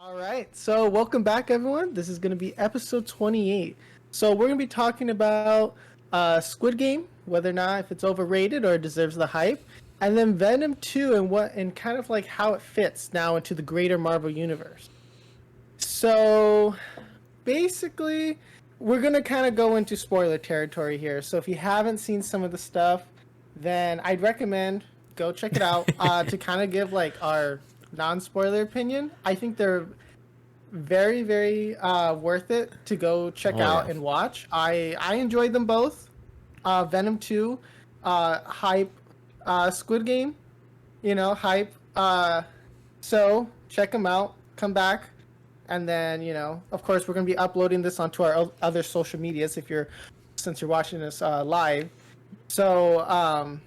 All right, so welcome back, everyone. This is going to be episode 28. So we're going to be talking about Squid Game, whether or not if it's overrated or deserves the hype, and then Venom 2 and kind of like how it fits now into the greater Marvel universe. So basically, we're going to kind of go into spoiler territory here. So if you haven't seen some of the stuff, then I'd recommend go check it out to kind of give like our non-spoiler opinion. I think they're very, very worth it to go check out and watch. I enjoyed them both. Venom 2, hype. Squid Game, hype. So check them out. Come back. And then, of course, we're going to be uploading this onto our other social medias since you're watching this live. So,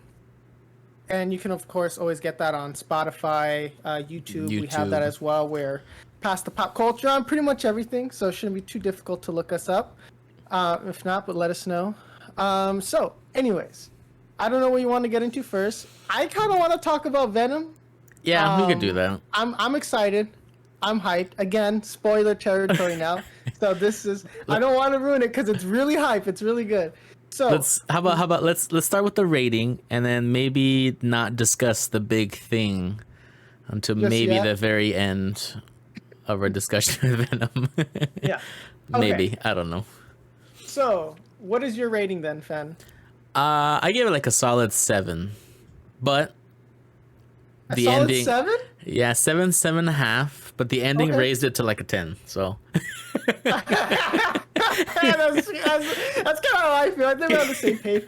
and you can, of course, always get that on Spotify, YouTube. We have that as well. We're past the pop culture on pretty much everything, so it shouldn't be too difficult to look us up. If not, but let us know. So, anyways, I don't know what you want to get into first. I kind of want to talk about Venom. Yeah, we could do that. I'm excited. I'm hyped. Again, spoiler territory now. So this is, I don't want to ruin it because it's really hype. It's really good. So how about let's start with the rating and then maybe not discuss the big thing until maybe the very end of our discussion with Venom. Yeah. Maybe. I don't know. So what is your rating then, Fen? I gave it like a solid 7. But the solid ending 7? Yeah, 7.5, but the ending raised it to like a 10. So that's kind of how I feel. I think we're on the same page.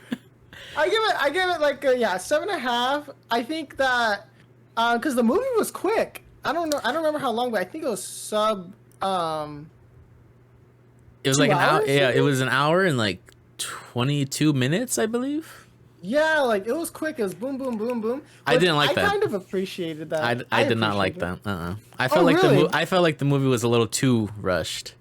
I give it like 7.5. I think that because the movie was quick. I don't remember how long, but I think it was it was like an hour. Yeah, it was an hour and like 22 minutes, I believe. Yeah, like it was quick. It was boom, boom, boom, boom. I didn't like that. I kind of appreciated that. I did not like that. I felt like really? I felt like the movie was a little too rushed,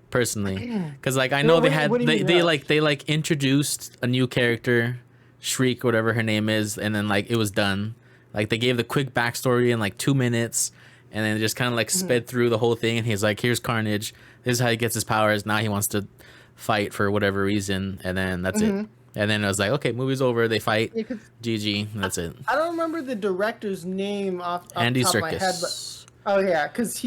personally. Because like I know they introduced a new character, Shriek, whatever her name is, and then like it was done. Like they gave the quick backstory in like 2 minutes, and then just kind of like sped through the whole thing. And he's like, "Here's Carnage. This is how he gets his powers. Now he wants to fight for whatever reason," and then that's it. And then it was like, okay, movie's over. They fight. Yeah, GG. That's it. I don't remember the director's name off Andy the top Serkis. of my head, but because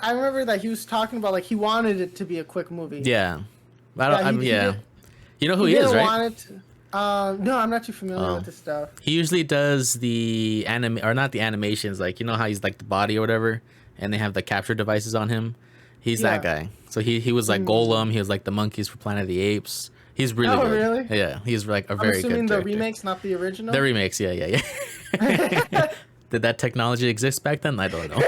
I remember that he was talking about like he wanted it to be a quick movie. Yeah, you know who he is, right? No, I'm not too familiar with this stuff. He usually does the not the animations, like how he's like the body or whatever, and they have the capture devices on him. He's that guy. So he was like Golem. He was like the monkeys for Planet of the Apes. He's really good. Really? Yeah, he's like a very good assuming character. The remakes, not the original? The remakes, yeah. Did that technology exist back then? I don't know.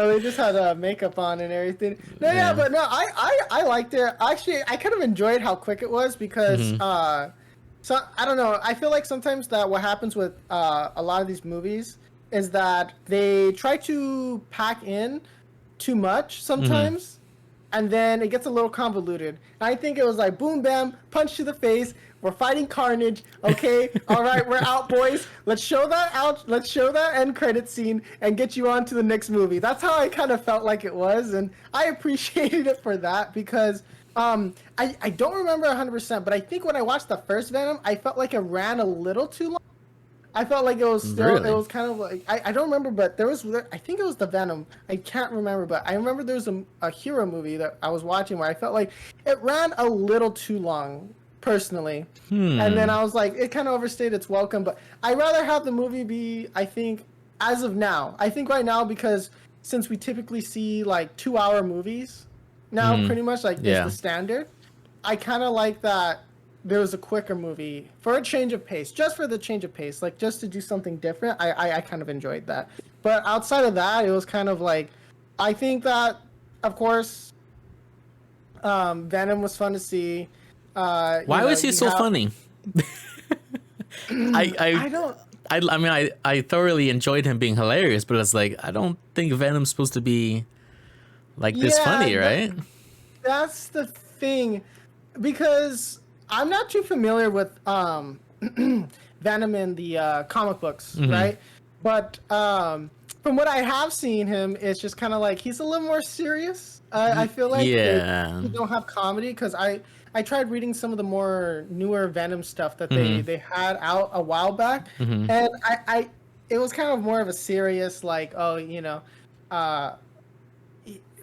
They just had makeup on and everything. But I liked it. Actually, I kind of enjoyed how quick it was because, so I don't know. I feel like sometimes that what happens with a lot of these movies is that they try to pack in too much sometimes. And then it gets a little convoluted. And I think it was like boom, bam, punch to the face. We're fighting Carnage. Okay, all right, we're out, boys. Let's show that out. Let's show that end credit scene and get you on to the next movie. That's how I kind of felt like it was, and I appreciated it for that because I don't remember 100%, but I think when I watched the first Venom, I felt like it ran a little too long. I felt like it was still, It was kind of like, I don't remember, but I think it was the Venom. I can't remember, but I remember there was a hero movie that I was watching where I felt like it ran a little too long, personally. And then I was like, it kind of overstayed its welcome, but I'd rather have the movie be, I think, as of now. I think right now, because since we typically see like 2-hour movies now, pretty much like is the standard, I kind of like that there was a quicker movie for a change of pace, just for the change of pace, like just to do something different. I kind of enjoyed that. But outside of that, it was kind of like, I think that, of course, Venom was fun to see. Why was he so funny? I thoroughly enjoyed him being hilarious, but it's like, I don't think Venom's supposed to be like this funny, right? That's the thing, because I'm not too familiar with Venom in the comic books, right? But from what I have seen him, it's just kind of like he's a little more serious. I feel like they don't have comedy because I tried reading some of the more newer Venom stuff that they had out a while back, and I it was kind of more of a serious like, oh,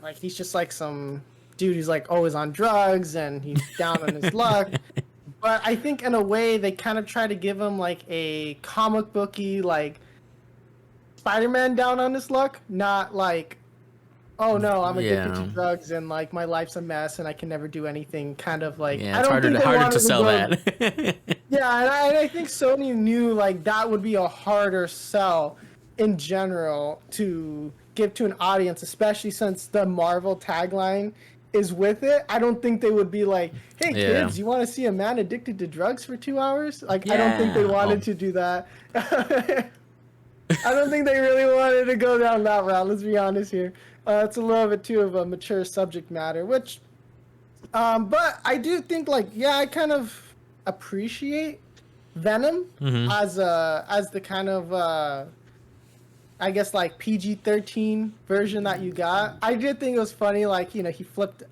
like he's just like some dude who's like always on drugs and he's down on his luck. But I think in a way they kind of try to give him like a comic booky like Spider-Man down on his luck, not like, oh no, I'm addicted to drugs and like my life's a mess and I can never do anything. Kind of like, I don't think harder to sell that. Yeah, and I think Sony knew like that would be a harder sell in general to give to an audience, especially since the Marvel tagline is with it. I don't think they would be like, hey kids, you want to see a man addicted to drugs for 2 hours? Like, I don't think they wanted to do that. I don't think they really wanted to go down that route. Let's be honest here. It's a little bit too of a mature subject matter, which, but I do think like, I kind of appreciate Venom as the kind of, I guess like PG-13 version that you got. I did think it was funny, like, he flipped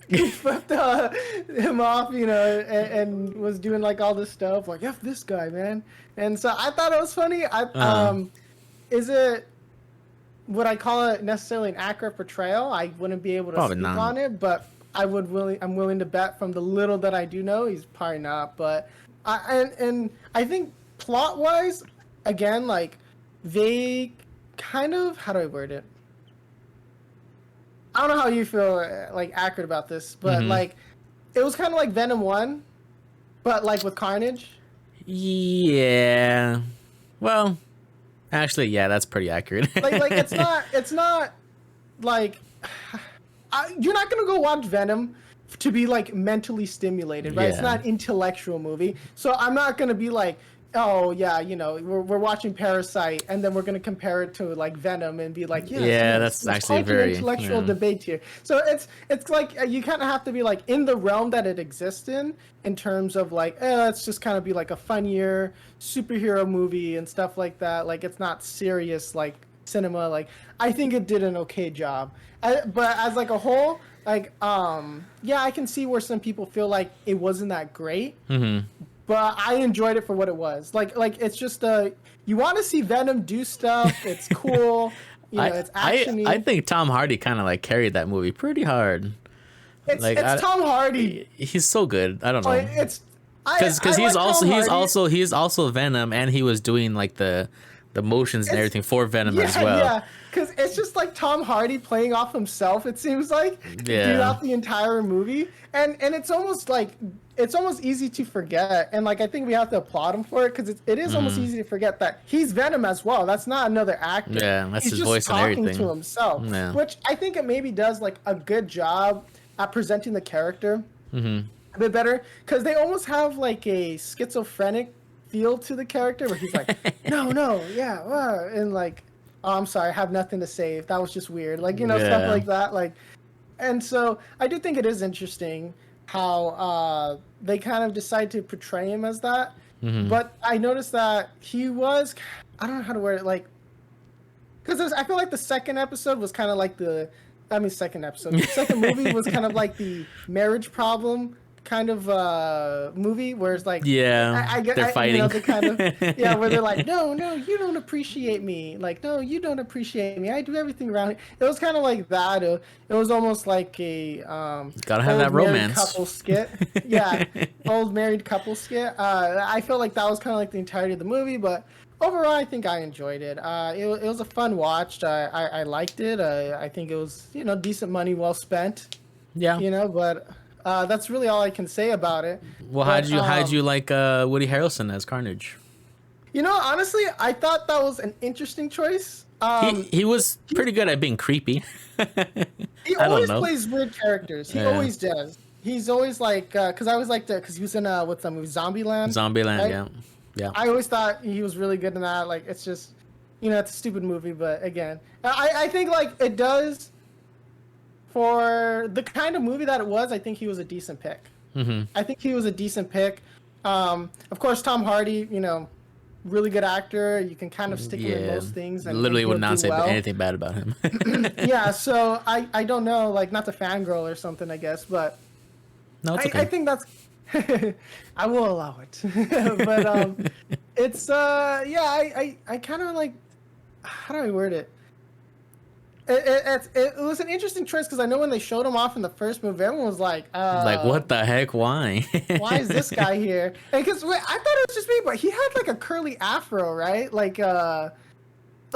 he flipped him off, and was doing like all this stuff, like F this guy, man. And so I thought it was funny. Would I call it necessarily an accurate portrayal? I wouldn't be able to speak on it, but I'm willing to bet from the little that I do know, he's probably not. But I think plot wise, again, like they kind of, how do I word it? I don't know how you feel like accurate about this, but like it was kind of like Venom 1, but like with Carnage. Yeah. Well, actually, yeah, that's pretty accurate. like it's not like you're not gonna go watch Venom to be like mentally stimulated, right? Yeah. It's not an intellectual movie, so I'm not gonna be like, oh yeah, we're watching Parasite and then we're gonna compare it to like Venom and be like, that's actually very intellectual debate here. So it's like you kind of have to be like in the realm that it exists in terms of like, it's just kind of be like a funnier superhero movie and stuff like that. Like it's not serious like cinema. Like I think it did an okay job, but as like a whole, like I can see where some people feel like it wasn't that great. But I enjoyed it for what it was. Like it's just you want to see Venom do stuff. It's cool. It's actiony. I think Tom Hardy kind of like carried that movie pretty hard. It's Tom Hardy. He's so good. I don't know. Because he's also Venom, and he was doing like the motions and everything for Venom as well. Yeah, because it's just like Tom Hardy playing off himself. It seems like throughout the entire movie, and it's almost like. It's almost easy to forget, and like I think we have to applaud him for it because it is almost easy to forget that he's Venom as well. That's not another actor. Yeah, that's his voice and everything. He's just talking to himself, which I think it maybe does like a good job at presenting the character a bit better because they almost have like a schizophrenic feel to the character where he's like, no, and like, oh, I'm sorry, I have nothing to say. That was just weird, like stuff like that, like, and so I do think it is interesting how they kind of decide to portray him as that. But I noticed that he was, I don't know how to word it, like, because I feel like the second episode was kind of like the second movie was kind of like the marriage problem kind of movie where it's like they're fighting they kind of where they're like no you don't appreciate me, like no you don't appreciate me, I do everything around here. It was kind of like that. It was almost like a gotta have that romance couple skit. Old married couple skit. I felt like that was kind of like the entirety of the movie, but overall I think I enjoyed it. It was a fun watch. I liked it. I think it was decent money well spent, but that's really all I can say about it. Well, how'd you like Woody Harrelson as Carnage? Honestly, I thought that was an interesting choice. He was pretty good at being creepy. He always plays weird characters. He always does. He's always like, because I always liked it because he was in what's that movie, Zombieland. Zombieland, right? yeah. I always thought he was really good in that. Like, it's just, it's a stupid movie, but again, I think like it does. For the kind of movie that it was, I think he was a decent pick. I think he was a decent pick. Of course, Tom Hardy, really good actor. You can kind of stick him in Yeah, most things, and literally would he'll not do say well. anything bad about him. Yeah, so I don't know, like not to fangirl or something, I guess, but No, it's I okay. think that's I will allow it. But it's yeah, I kind of like, how do I word it? It was an interesting choice because I know when they showed him off in the first movie, everyone was like, Like, what the heck? Why? why is this guy here? And because I thought it was just me, but he had like a curly afro, right?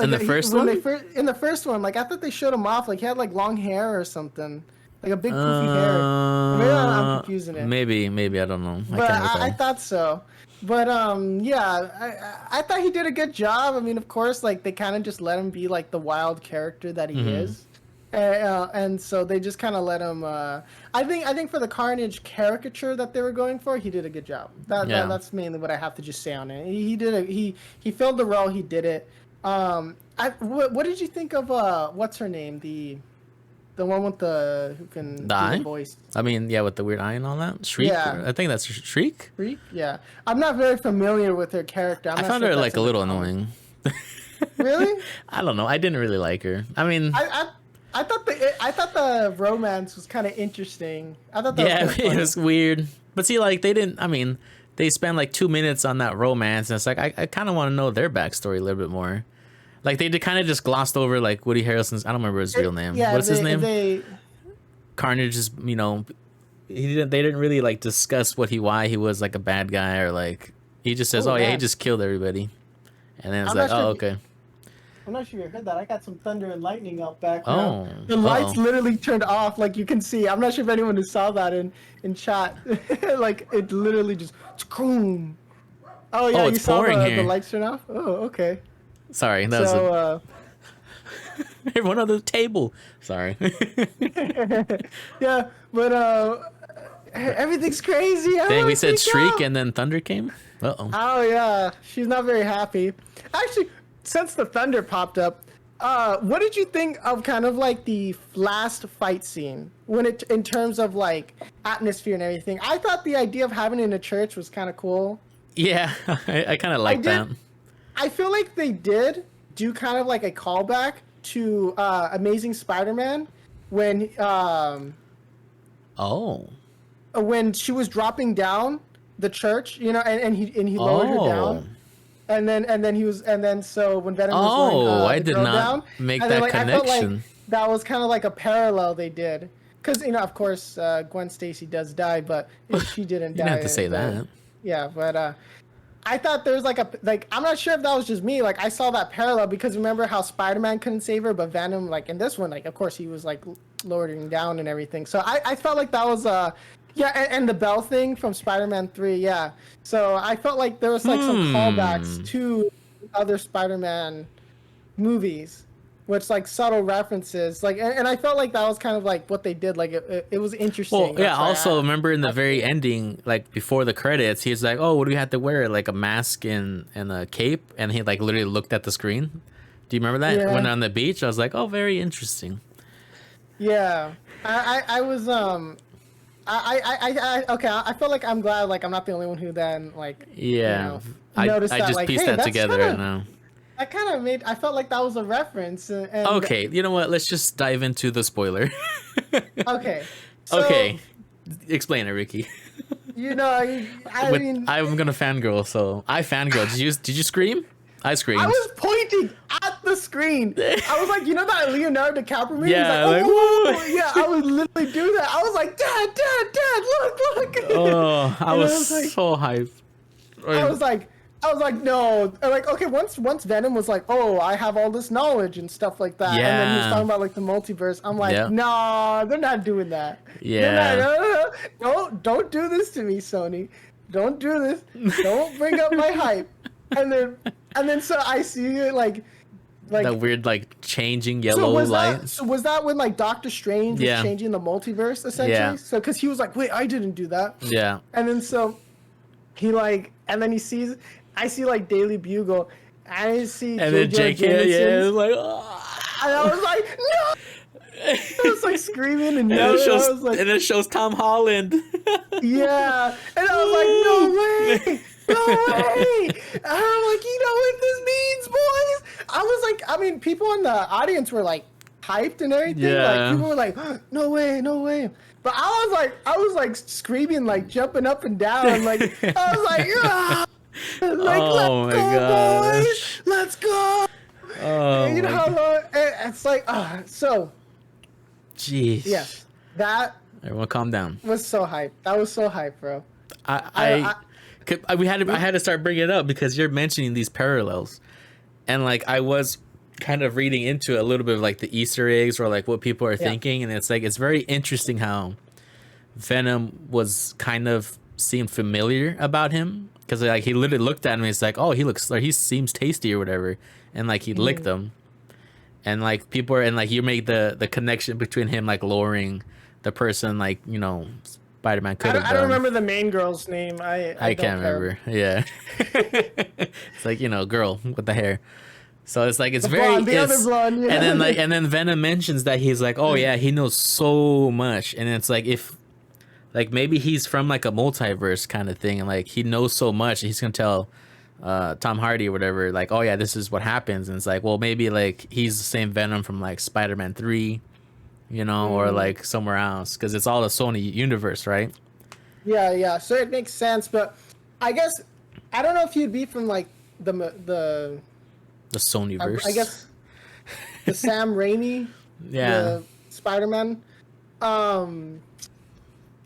In the first when one? they first in the first one, like I thought they showed him off, like he had like long hair or something, like a big poofy hair. Or maybe I'm confusing it, Maybe I don't know. I but can't I recall. thought so. But yeah, I thought he did a good job. I mean, of course, like they kind of just let him be like the wild character that he Hmm. is. And so they just kind of let him. I think for the Carnage caricature that they were going for, he did a good job. Yeah. That's mainly what I have to just say on it. He did it. He filled the role. He did it. What did you think of what's her name, the one with the who can The do the eye? voice? I mean, yeah, with the weird eye and all that. Shriek? Yeah, I think that's Shriek. Freak. Yeah, I'm not very familiar with her character. I'm I not found sure her if that's like a in the little comic. annoying. Really? I don't know. I didn't really like her. I mean, I I thought the romance was kind of interesting. I thought that was yeah, kind of it funny. was weird. But see, like, they didn't, I mean, they spent like 2 minutes on that romance, and it's like, I kind of want to know their backstory a little bit more. Like, they kind of just glossed over, like, Woody Harrelson's, I don't remember his real name. Yeah, What's his if name? they Carnage is, they didn't really, like, discuss why he was, like, a bad guy, or, like, he just says, oh oh, yeah, he man, just killed everybody. And then it's I'm like, not sure oh, if you, okay. I'm not sure you heard that. I got some thunder and lightning out back now. Oh, The lights uh-oh. literally turned off, like you can see. I'm not sure if anyone who saw that in chat. Like it literally just boom. Oh yeah, Oh, you it's saw pouring the here. lights turn off. Oh okay. Sorry, that was So everyone on the table. Sorry. yeah, but everything's crazy. I Dang, we want to said freak Shriek out. and then Thunder came? Uh-oh. Oh yeah, she's not very happy. Actually, since the thunder popped up, what did you think of kind of like the last fight scene when it in terms of like atmosphere and everything? I thought the idea of having it in a church was kind of cool. Yeah, I kind of I like that. did. I feel like they did do kind of like a callback to Amazing Spider-Man Oh. when she was dropping down the church, you know, and he lowered her Oh. down. And then so when Venom was lowering Oh, I the did girl not down, make and then that like I felt like connection. that was kind of like a parallel they did, because of course Gwen Stacy does die, but she didn't You didn't have die. to say that. Yeah, but I thought there was like I'm not sure if that was just me. Like I saw that parallel because remember how Spider-Man couldn't save her, but Venom, like in this one, like of course he was like lowering down and everything. So I felt like that was yeah, and the bell thing from Spider-Man 3, yeah. So I felt like there was like some callbacks to other Spider-Man movies, which like subtle references, like, and I felt like that was kind of like what they did. Like it was interesting. Well, yeah, That's why also remember in the very ending, like before the credits, he's like, oh, what do we have to wear? Like a mask and a cape? And he like literally looked at the screen. Do you remember that? When yeah, on the beach, I was like, oh, very interesting. yeah. I was okay. I feel like I'm glad like I'm not the only one who then like Yeah. noticed I that just like pieced hey that together right now. that kind of made I felt like that was a reference and Okay, you know what? Let's just dive into the spoiler. okay so Okay, explain it, Ricky. I mean I'm gonna fangirl, so I fangirl. Did you scream? I I screamed. was pointing at the screen. I was like, that Leonardo DiCaprio movie? Yeah, He's like, like, oh, woo! whoa, whoa, whoa. Yeah, I would literally do that. I was like, Dad, look. Oh, I And was so hyped. I was like, no. And like, okay, once Venom was like, oh, I have all this knowledge and stuff like that, and then he was Yeah. talking about like the multiverse. I'm like, Yeah. nah, they're not doing that. Yeah. They're not, no, don't do this to me, Sony. Don't do this. Don't bring up my hype. And then so I see it like That weird like changing so yellow was light. that when like Doctor Strange Yeah. was changing the multiverse essentially? Yeah. So because he was like, wait, I didn't do that. Yeah. And then so he like, and then I see like Daily Bugle, and I see And then J. Jake, Jonah yeah, Jameson's, it's like, oh. and I was like, no! I was like screaming and And yelling. it shows, I was like, Tom Holland. yeah, and I was like, no way! No way! And I'm like, you know what this means, boys? I was like, I mean, people in the audience were like hyped and everything. Yeah. Like people were like, no way, no way. But I was like screaming, like jumping up and down, like I was like, yeah, like Oh my let's go, gosh. boys, let's go. Oh You know my how God. long? It's like, so Jeez. yes, that Everyone calm down. was so hype. That was so hype, bro. I had to start bringing it up because you're mentioning these parallels, and like I was kind of reading into it a little bit of like the Easter eggs or like what people are thinking, and it's like it's very interesting how Venom was kind of seemed familiar about him because like he literally looked at him and he's like, oh, he looks like he seems tasty or whatever, and like he licked them, and like people are and like you make the connection between him like lowering the person like Spider-Man could have done. I don't remember the main girl's name. I can't remember. Yeah. It's like, girl with the hair. So it's like it's the very blonde, the other blonde, yeah. and then Venom mentions that he's like, oh yeah, he knows so much. And it's like if like maybe he's from like a multiverse kind of thing and like he knows so much and he's gonna tell Tom Hardy or whatever, like, oh yeah, this is what happens. And it's like, well, maybe like he's the same Venom from like Spider-Man 3. Or like somewhere else, because it's all a Sony universe, right? Yeah. So it makes sense, but I guess I don't know if he'd be from like the Sonyverse. I guess the Sam Raimi, the Spider-Man. I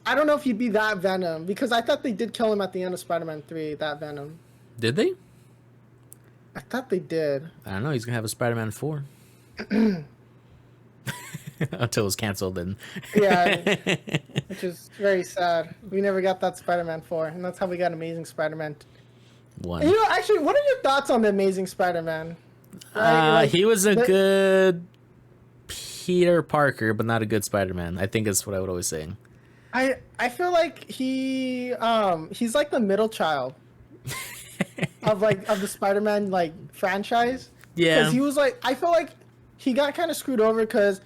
don't know if he'd be that Venom because I thought they did kill him at the end of Spider-Man 3. That Venom. Did they? I thought they did. I don't know. He's gonna have a Spider-Man 4. Until it was canceled, and yeah, which is very sad. We never got that Spider-Man 4, and that's how we got Amazing Spider-Man 1. And, actually, what are your thoughts on the Amazing Spider-Man? He was a good Peter Parker, but not a good Spider-Man. I think that's what I would always say. I feel like he's like the middle child of the Spider-Man franchise. Yeah, because he was like, I feel like he got kind of screwed over because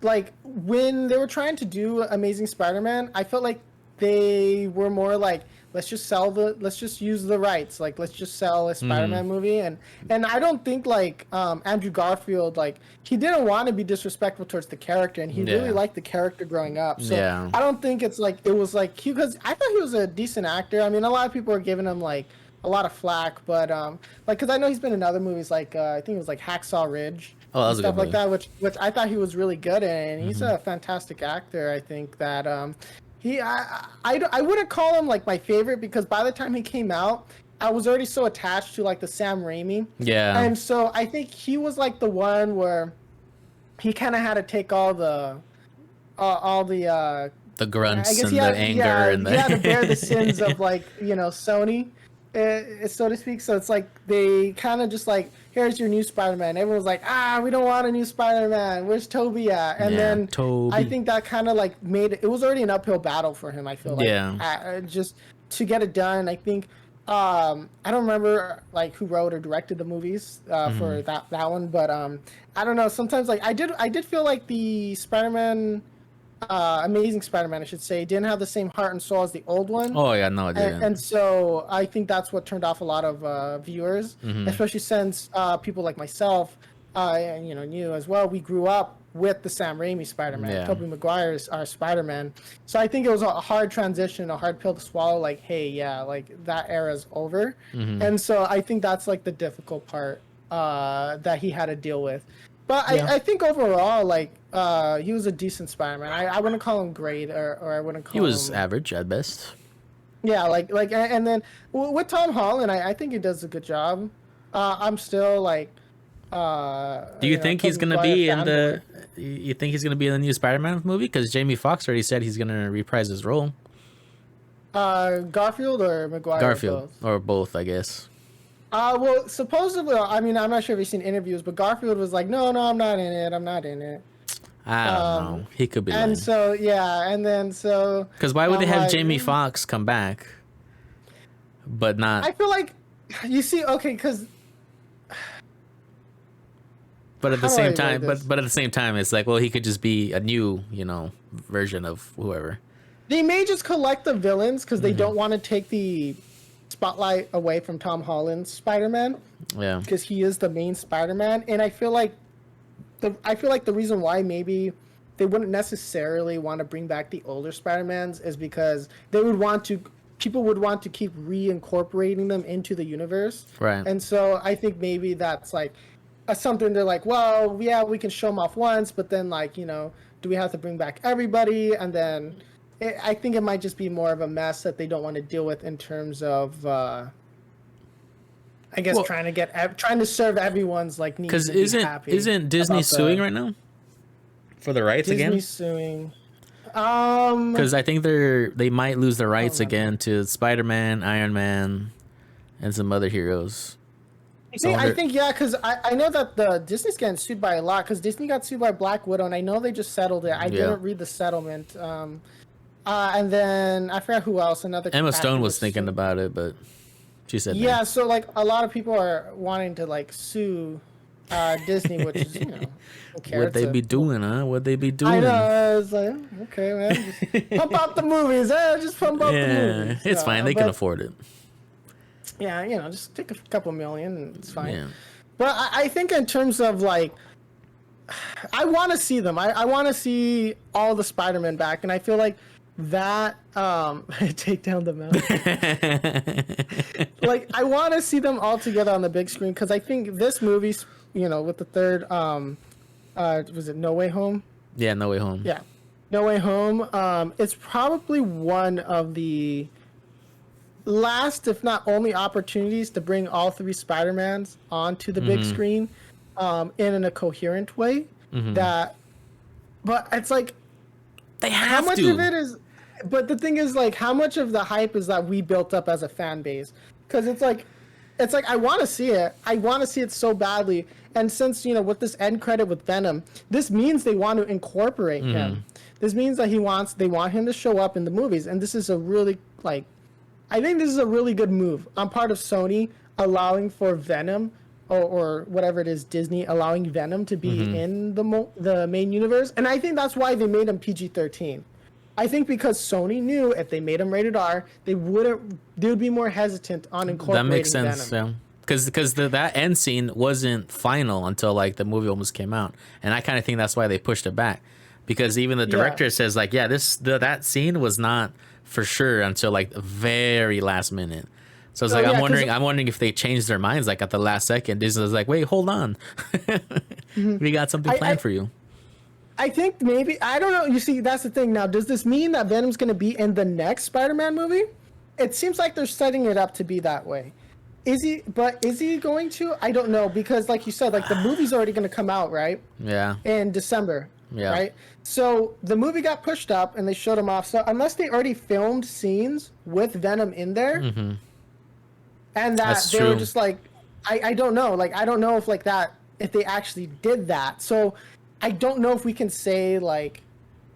like when they were trying to do Amazing Spider-Man, I felt like they were more like, let's just use the rights, like let's just sell a Spider-Man movie, and I don't think like Andrew Garfield, like he didn't want to be disrespectful towards the character, and he really liked the character growing up. So I don't think it's like it was like because I thought he was a decent actor. I mean, a lot of people are giving him like a lot of flack, but like because I know he's been in other movies like I think it was like Hacksaw Ridge. Oh, that was stuff a good like movie. that, which I thought he was really good in. And he's a fantastic actor. I think that I wouldn't call him like my favorite because by the time he came out, I was already so attached to like the Sam Raimi. Yeah. And so I think he was like the one where he kind of had to take all the grunts and the anger and the he had to bear the sins of like Sony, so to speak. So it's like they kind of just like, here's your new Spider-Man. Everyone's like, we don't want a new Spider-Man. Where's Tobey at? And then Tobey. I think that kind of like made it was already an uphill battle for him. I feel like just to get it done. I think I don't remember like who wrote or directed the movies for that one, but I don't know. Sometimes like I did feel like the Spider-Man. Amazing Spider-Man, I should say, didn't have the same heart and soul as the old one. Oh yeah, no, it didn't. And so I think that's what turned off a lot of viewers, especially since people like myself, and you as well, we grew up with the Sam Raimi Spider-Man, Tobey Maguire's our Spider-Man. So I think it was a hard transition, a hard pill to swallow. Like, hey, yeah, like that era's over, and so I think that's like the difficult part that he had to deal with. But I think overall, like, he was a decent Spider-Man. I wouldn't call him great, or I wouldn't call him... He was average at best. Yeah, and then with Tom Holland, I think he does a good job. I'm still, like... Do you think he's going to be in the... You think he's going to be in the new Spider-Man movie? Because Jamie Foxx already said he's going to reprise his role. Garfield or Maguire? Garfield, or both, I guess. Well, supposedly, I mean, I'm not sure if you've seen interviews, but Garfield was like, no, I'm not in it. I don't know. He could be lying. And so, yeah, and then so... Because why would they have Jamie Foxx come back, but not... I feel like, you see, okay, because... But at the same time, but at the same time, it's like, well, he could just be a new, version of whoever. They may just collect the villains because they don't want to take the spotlight away from Tom Holland's Spider-Man. Yeah. Because he is the main Spider-Man, and I feel like the reason why maybe they wouldn't necessarily want to bring back the older Spider-Mans is because people would want to keep reincorporating them into the universe. Right. And so I think maybe that's like something they're like, well, yeah, we can show them off once, but then like, do we have to bring back everybody? And then I think it might just be more of a mess that they don't want to deal with in terms of, I guess, trying to serve everyone's like needs. Because isn't Disney suing right now for the rights again? Disney suing. Because I think they might lose the rights again to Spider-Man, Iron Man, and some other heroes. I think because I know that the Disney's getting sued by a lot, because Disney got sued by Black Widow, and I know they just settled it. I didn't read the settlement. And then I forgot who else. Another Emma Stone was thinking about it, but she said yeah. No. So like a lot of people are wanting to like sue Disney, which is who cares? What they be doing, huh? What they be doing? I know. It's like, okay, man, just pump out the movies. Just pump out the movies. It's fine. They can afford it. Yeah, just take a couple million and it's fine. Yeah. But I think in terms of like, I want to see them. I want to see all the Spider-Man back, and I feel like that take down the mountain. Like I want to see them all together on the big screen, because I think this movie, with the third, was it No Way Home? Yeah, No Way Home. Yeah, No Way Home. It's probably one of the last, if not only, opportunities to bring all three Spider-Mans onto the big screen, in a coherent way. But it's like, they have how much of it is? But the thing is, like, how much of the hype is that we built up as a fan base? Because it's like I want to see it. I want to see it so badly. And since with this end credit with Venom, this means they want to incorporate him. This means that they want him to show up in the movies, and this is a really I think this is a really good move on part of Sony, allowing for Venom, or whatever it is, Disney allowing Venom to be in the main universe. And I think that's why they made him PG-13. I think because Sony knew if they made him rated R, they would be more hesitant on incorporating Venom. That makes sense, Venom. Yeah. Because that end scene wasn't final until like the movie almost came out, and I kind of think that's why they pushed it back. Because even the director says like, that scene was not for sure until like the very last minute. So it's I'm wondering if they changed their minds like at the last second. Disney was like, wait, hold on, we got something planned for you. I think maybe, I don't know. You see, that's the thing. Now, does this mean that Venom's going to be in the next Spider-Man movie? It seems like they're setting it up to be that way. Is he going to? I don't know, because like you said, like the movie's already going to come out, right? Yeah. In December. Yeah. Right? So the movie got pushed up and they showed him off. So unless they already filmed scenes with Venom in there, and that they were just like, I don't know. Like, I don't know if like that, if they actually did that. So I don't know if we can say like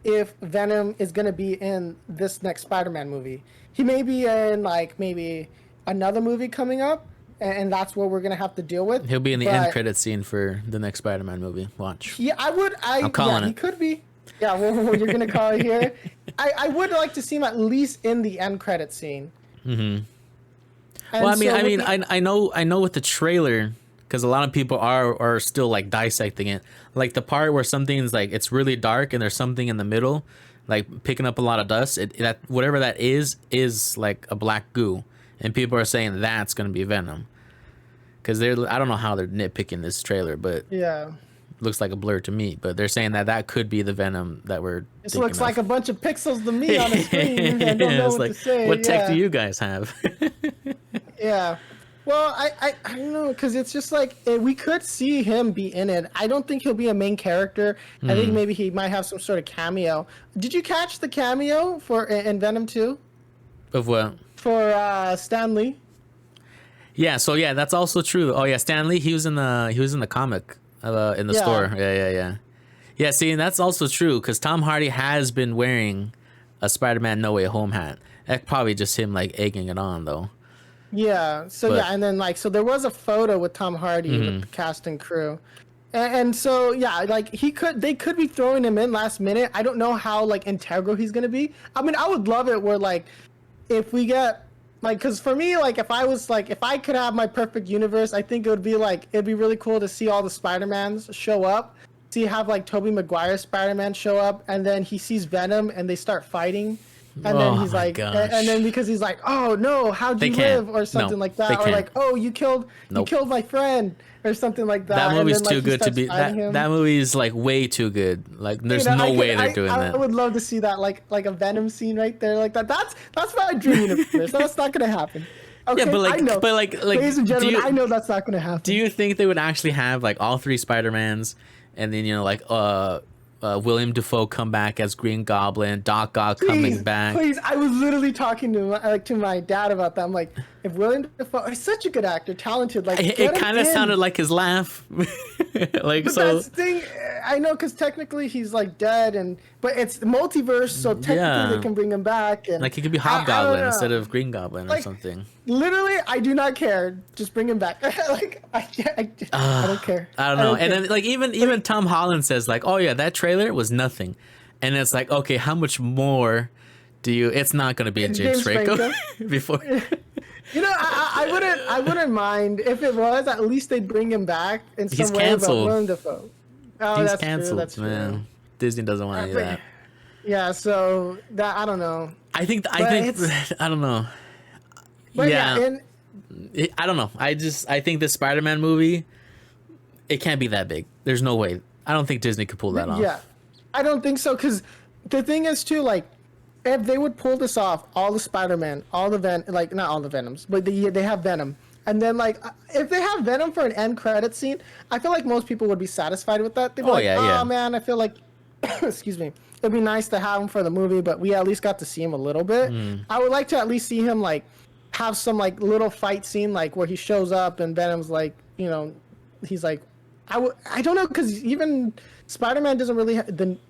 if Venom is going to be in this next Spider-Man movie. He may be in like maybe another movie coming up, and that's what we're going to have to deal with. He'll be in the end credit scene for the next Spider-Man movie. Watch. Yeah, I'm calling it. He could be. Yeah, well, you're going to call it here. I would like to see him at least in the end credit scene. Well, I know with the trailer, because a lot of people are still like dissecting it, like the part where something's like it's really dark and there's something in the middle, like picking up a lot of dust. That whatever that is like a black goo, and people are saying that's gonna be Venom. Because I don't know how they're nitpicking this trailer, but yeah, looks like a blur to me. But they're saying that could be the Venom that we're. This looks like a bunch of pixels to me on the screen. I don't know what to say. What tech do you guys have? Yeah. Well, I don't know, because it's just like we could see him be in it. I don't think he'll be a main character. I think maybe he might have some sort of cameo. Did you catch the cameo in Venom 2? Of what? For Stan Lee. Yeah. So yeah, that's also true. Oh yeah, Stan Lee. He was in the comic in the store. Yeah. Yeah. See, and that's also true because Tom Hardy has been wearing a Spider-Man No Way Home hat. That's probably just him like egging it on though. Yeah. So and then so there was a photo with Tom Hardy with the cast and crew, and so like they could be throwing him in last minute. I don't know how like integral he's gonna be. I mean, I would love it where like if we get like, because for me, like, if I could have my perfect universe, I think it'd be really cool to see all the Spider-Mans show up, have like Tobey Maguire's Spider-Man show up, and then he sees Venom and they start fighting, and then he's like, and then because he's like, oh no, how'd you live, or something like that, or like, oh, you killed my friend, or something like that. That movie's too good to be. That movie is like way too good. Like there's no way they're doing that. I would love to see that, like a Venom scene right there, like that. That's my dream universe. That's not gonna happen. Okay, yeah, but I know. ladies and gentlemen, I know that's not gonna happen. Do you think they would actually have like all three Spider-Mans, and then like William Dafoe come back as Green Goblin, Doc Ock coming back? Please, I was literally talking to my dad about that. I'm like, if William Dafoe is such a good actor, talented, like it kind of sounded like his laugh. Like, but so that's the thing. I know, because technically he's like dead, but it's the multiverse, so technically they can bring him back, and like he could be Hobgoblin instead of Green Goblin, or something. Literally, I do not care. Just bring him back. Like I don't care. I don't know. And then like even Tom Holland says like, oh yeah, that trailer was nothing, and it's like, okay, how much more do you? It's not going to be a James Franco before. You know, I wouldn't mind if it was. At least they'd bring him back in some way. Canceled. Willem Dafoe. Oh, he's that's canceled. True. That's man. true. Disney doesn't want to do that. Yeah, so that I don't know. I think I don't know. But I don't know. I think the Spider-Man movie, it can't be that big. There's no way. I don't think Disney could pull that off. Yeah, I don't think so. Because the thing is too, like, if they would pull this off, all the Spider-Man, all the like not all the Venoms, but they have Venom, and then like if they have Venom for an end credit scene, I feel like most people would be satisfied with that. They'd be man, I feel like, excuse me, it'd be nice to have him for the movie, but we at least got to see him a little bit. I would like to at least see him like have some like little fight scene, like where he shows up and Venom's like, you know, he's like, I don't know, because even Spider-Man doesn't really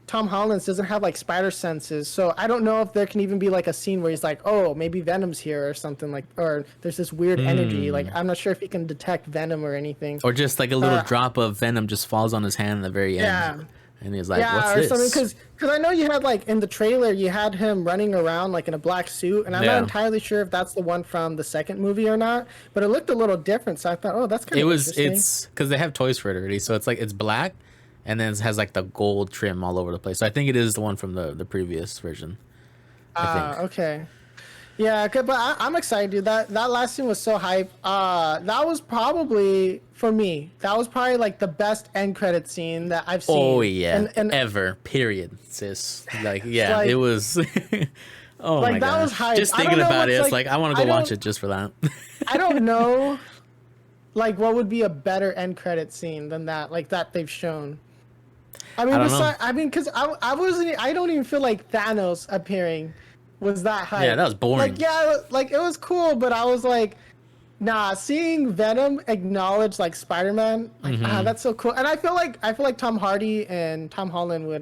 Tom Holland doesn't have like spider senses, so I don't know if there can even be like a scene where he's like, oh, maybe Venom's here or something, like, or there's this weird energy, like I'm not sure if he can detect Venom or anything, or just like a little drop of Venom just falls on his hand at the very end. And he's like, what's this? Something, because I know you had like in the trailer you had him running around like in a black suit, and I'm not entirely sure if that's the one from the second movie or not, but it looked a little different, so I thought, oh, that's kind of interesting. It's because they have toys for it already, so it's like it's black, and then it has like the gold trim all over the place. So I think it is the one from the previous version. Okay. Yeah, but I'm excited, dude. That last scene was so hype. That was probably, for me, like the best end credit scene that I've seen. Oh yeah, and ever. Period, sis. Like yeah, like, it was. Oh like, my god, that was hype. Just thinking about it, it's like I want to go watch it just for that. I don't know, like what would be a better end credit scene than that, like that they've shown. I mean, because I don't even feel like Thanos appearing was that hype. Yeah, that was boring. Like, yeah, like it was cool, but I was like, nah. Seeing Venom acknowledge like Spider-Man, like that's so cool. And I feel like Tom Hardy and Tom Holland would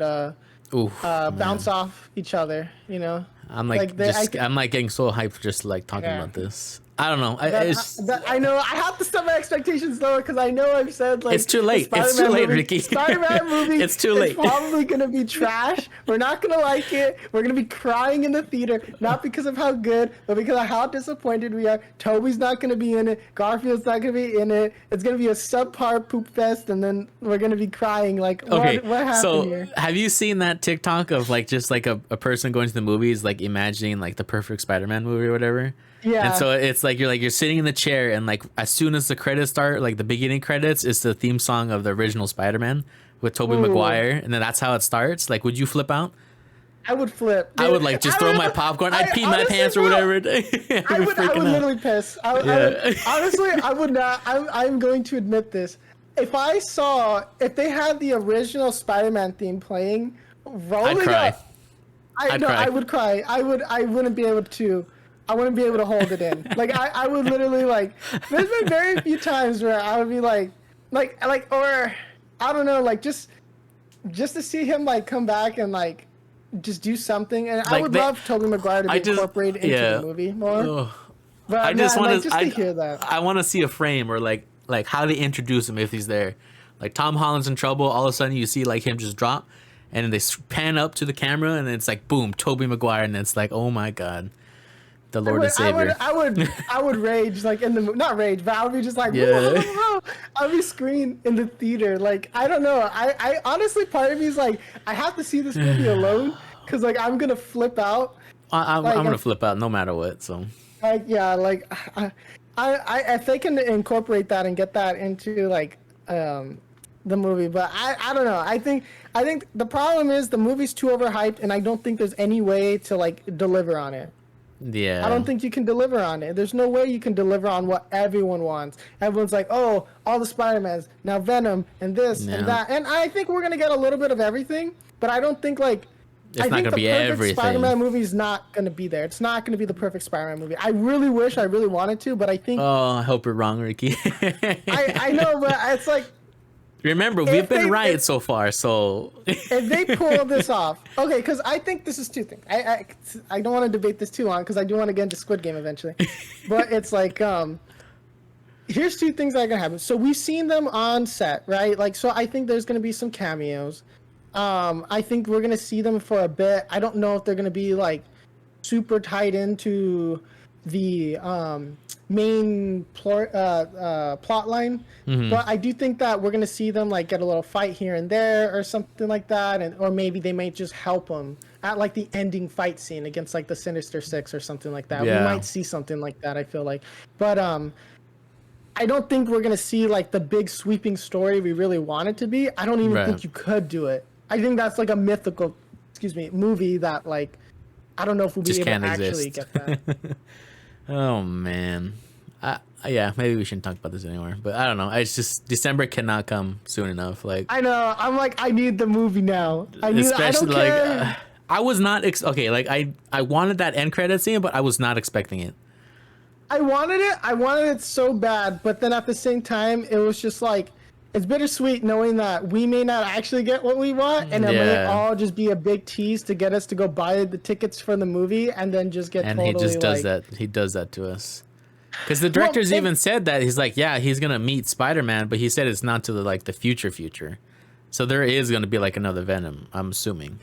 bounce off each other. You know, I'm like, I'm like getting so hyped just like talking about this. I don't know. I know I have to set my expectations lower because I know I've said like it's too late. It's too late, Ricky. Spider-Man movie. It's too late. It's probably gonna be trash. We're not gonna like it. We're gonna be crying in the theater, not because of how good, but because of how disappointed we are. Toby's not gonna be in it. Garfield's not gonna be in it. It's gonna be a subpar poop fest, and then we're gonna be crying like, okay, what happened here? Have you seen that TikTok of like just like a person going to the movies, like imagining like the perfect Spider-Man movie or whatever? Yeah. And so it's like you're sitting in the chair, and like as soon as the credits start, like the beginning credits is the theme song of the original Spider-Man with Tobey Maguire, and then that's how it starts. Like, would you flip out? I would flip. Dude. I would like just throw my popcorn. I'd pee my pants or whatever. I would literally piss. Honestly, I would not. I'm going to admit this. If they had the original Spider-Man theme playing, rolling I'd cry. up, I would cry. I wouldn't be able to. I wouldn't be able to hold it in. Like I would literally like. There's been very few times where I would be like, or I don't know, like just to see him like come back and like just do something. And like I would love Tobey Maguire to be incorporated into the movie more. But I just want to hear that. I want to see a frame or like how they introduce him if he's there. Like Tom Holland's in trouble. All of a sudden you see like him just drop, and then they pan up to the camera, and it's like boom, Tobey Maguire, and it's like, oh my god. the Lord and Savior. I would rage like in the not rage, but I would be just like, Yeah. I'll be screaming in the theater. Like I don't know. I honestly, part of me is like, I have to see this movie alone because like I'm gonna flip out. I'm gonna flip out no matter what. So. Like yeah, like I if they can incorporate that and get that into like the movie, but I don't know. I think the problem is the movie's too overhyped, and I don't think there's any way to like deliver on it. Yeah. I don't think you can deliver on it. There's no way you can deliver on what everyone wants. Everyone's like, oh, all the Spider-Mans, now Venom, and this and that. And I think we're going to get a little bit of everything, but I don't think like... It's not going to be everything. The perfect Spider-Man movie is not going to be there. It's not going to be the perfect Spider-Man movie. I really wish, I really wanted to, but I think... Oh, I hope you're wrong, Ricky. I know, but it's like... Remember, we've been right so far, so... If they pull this off... Okay, because I think this is two things. I don't want to debate this too long, because I do want to get into Squid Game eventually. But it's like... Here's two things that are going to happen. So we've seen them on set, right? Like, so I think there's going to be some cameos. I think we're going to see them for a bit. I don't know if they're going to be, like, super tied into the... main plot line, but I do think that we're gonna see them like get a little fight here and there or something like that, and or maybe they might just help them at like the ending fight scene against like the Sinister Six or something like that. Yeah. We might see something like that, I feel like, but I don't think we're gonna see like the big sweeping story we really want it to be. I don't even think you could do it. I think that's like a mythical, movie that like I don't know if we'll be able to actually get that. Oh man, yeah, maybe we shouldn't talk about this anymore. But I don't know. It's just December cannot come soon enough. Like I know. I'm like, I need the movie now. Especially like I was not okay. Like I wanted that end credit scene, but I was not expecting it. I wanted it. I wanted it so bad, but then at the same time, it was just like it's bittersweet knowing that we may not actually get what we want, and it may all just be a big tease to get us to go buy the tickets for the movie, and then just get. And totally, he just does that. He does that to us. Because the director's even said that he's like, yeah, he's gonna meet Spider-Man, but he said it's not to the future. So there is gonna be like another Venom. I'm assuming.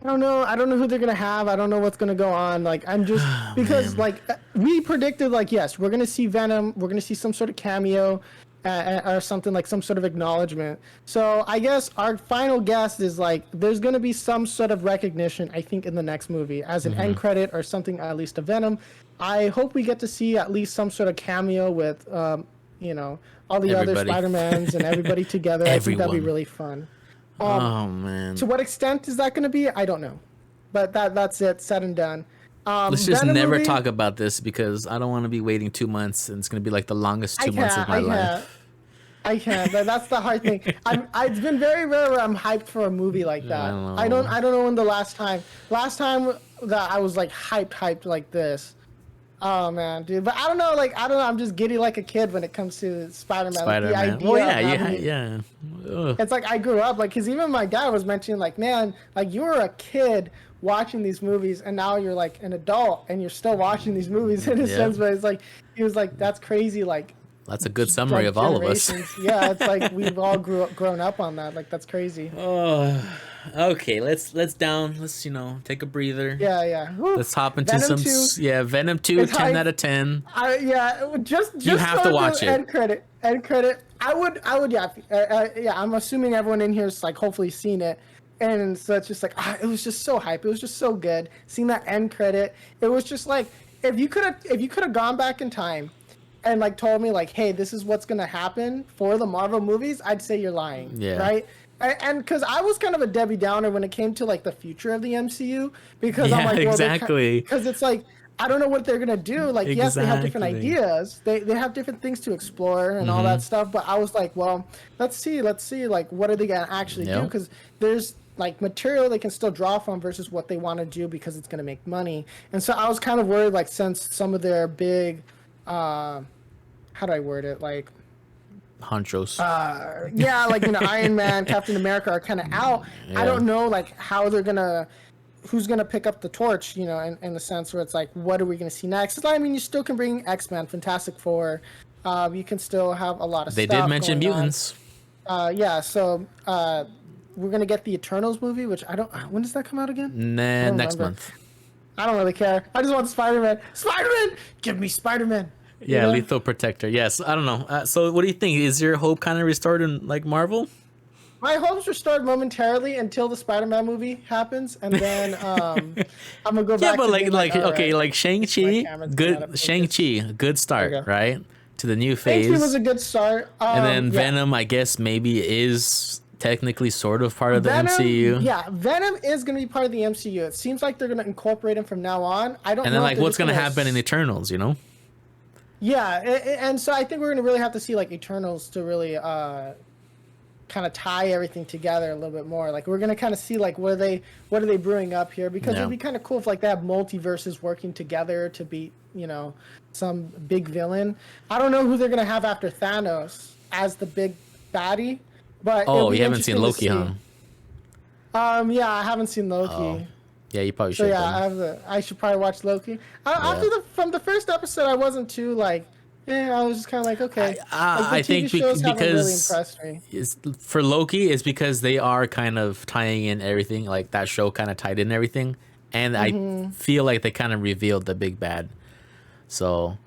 I don't know who they're gonna have. I don't know what's gonna go on. Like I'm just because like we predicted like yes, we're gonna see Venom. We're gonna see some sort of cameo. Or something like some sort of acknowledgement. So I guess our final guess is like there's going to be some sort of recognition, I think, in the next movie as an end credit or something, at least a Venom. I hope we get to see at least some sort of cameo with, all the other Spider-Mans and everybody together. I think that'd be really fun. Oh, man. To what extent is that going to be? I don't know. But that's it, said and done. Let's just never talk about this because I don't want to be waiting 2 months and it's going to be like the longest 2 months of my life. I can't. That's the hard thing. It's been very rare where I'm hyped for a movie like that. I don't know when the last time that I was like hyped like this. Oh man, dude. But I don't know. I'm just giddy like a kid when it comes to Spider-Man. Like, the idea yeah. Ugh. It's like I grew up because even my dad was mentioning like, man, like you were a kid watching these movies and now you're like an adult and you're still watching these movies in a sense, but it's like he was like that's crazy. Like that's a good summary of all of us. Yeah, it's like we've all grown up on that. Like that's crazy. Oh, okay. Let's take a breather. Yeah. Woo. Let's hop into Venom some 2. Venom 2, 10 out of 10. Just you have to watch it. End credit. I would I'm assuming everyone in here is like hopefully seen it. And so it's just like it was just so hype. It was just so good. Seeing that end credit, it was just like if you could have gone back in time and like told me like, hey, this is what's gonna happen for the Marvel movies, I'd say you're lying. Yeah. Right. And because I was kind of a Debbie Downer when it came to like the future of the MCU because I'm like, well, exactly. Because it's like I don't know what they're gonna do. Like, yes, they have different ideas. They have different things to explore and all that stuff. But I was like, well, let's see. Like, what are they gonna actually do? Because there's like material they can still draw from versus what they want to do because it's gonna make money. And so I was kind of worried, like, since some of their big, how do I word it? Like, honchos. Like Iron Man, Captain America are kind of out. I don't know like how they're gonna. Who's going to pick up the torch, in the sense where it's like, what are we going to see next? I mean, you still can bring X-Men, Fantastic Four. You can still have a lot of stuff. They did mention mutants. So we're going to get the Eternals movie, which when does that come out again? Next month. I don't really care. I just want Spider-Man. Spider-Man, give me Spider-Man. Yeah, lethal protector. Yes, I don't know. So, what do you think? Is your hope kind of restored in like Marvel? My hopes restored momentarily until the Spider-Man movie happens, and then I'm gonna go back. Yeah, but to okay, right, like Shang-Chi, good start, right? To the new phase. Shang-Chi was a good start. And then Venom, I guess maybe is technically sort of part of the MCU. Yeah, Venom is gonna be part of the MCU. It seems like they're gonna incorporate him from now on. I don't. And then like, what's gonna happen in Eternals? You know? Yeah, and so I think we're gonna really have to see like Eternals to really kind of tie everything together a little bit more. Like we're gonna kind of see like what are they brewing up here, because it'd be kind of cool if like they have multiverses working together to beat, you know, some big villain. I don't know who they're gonna have after Thanos as the big baddie, but you haven't seen Loki, huh? Yeah, I haven't seen Loki. Oh. Yeah, you probably should. So yeah, I should probably watch Loki. After from the first episode, I wasn't too like. Yeah, I was just kind of like, okay. I think because really impressed me. For Loki, it's because they are kind of tying in everything. Like that show kind of tied in everything, and I feel like they kind of revealed the big bad. So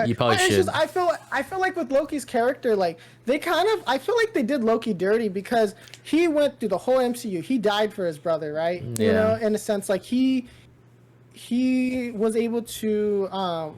you probably should. Just, I feel like with Loki's character, like I feel like they did Loki dirty because he went through the whole MCU. He died for his brother, right? Yeah. You know, in a sense, like he was able to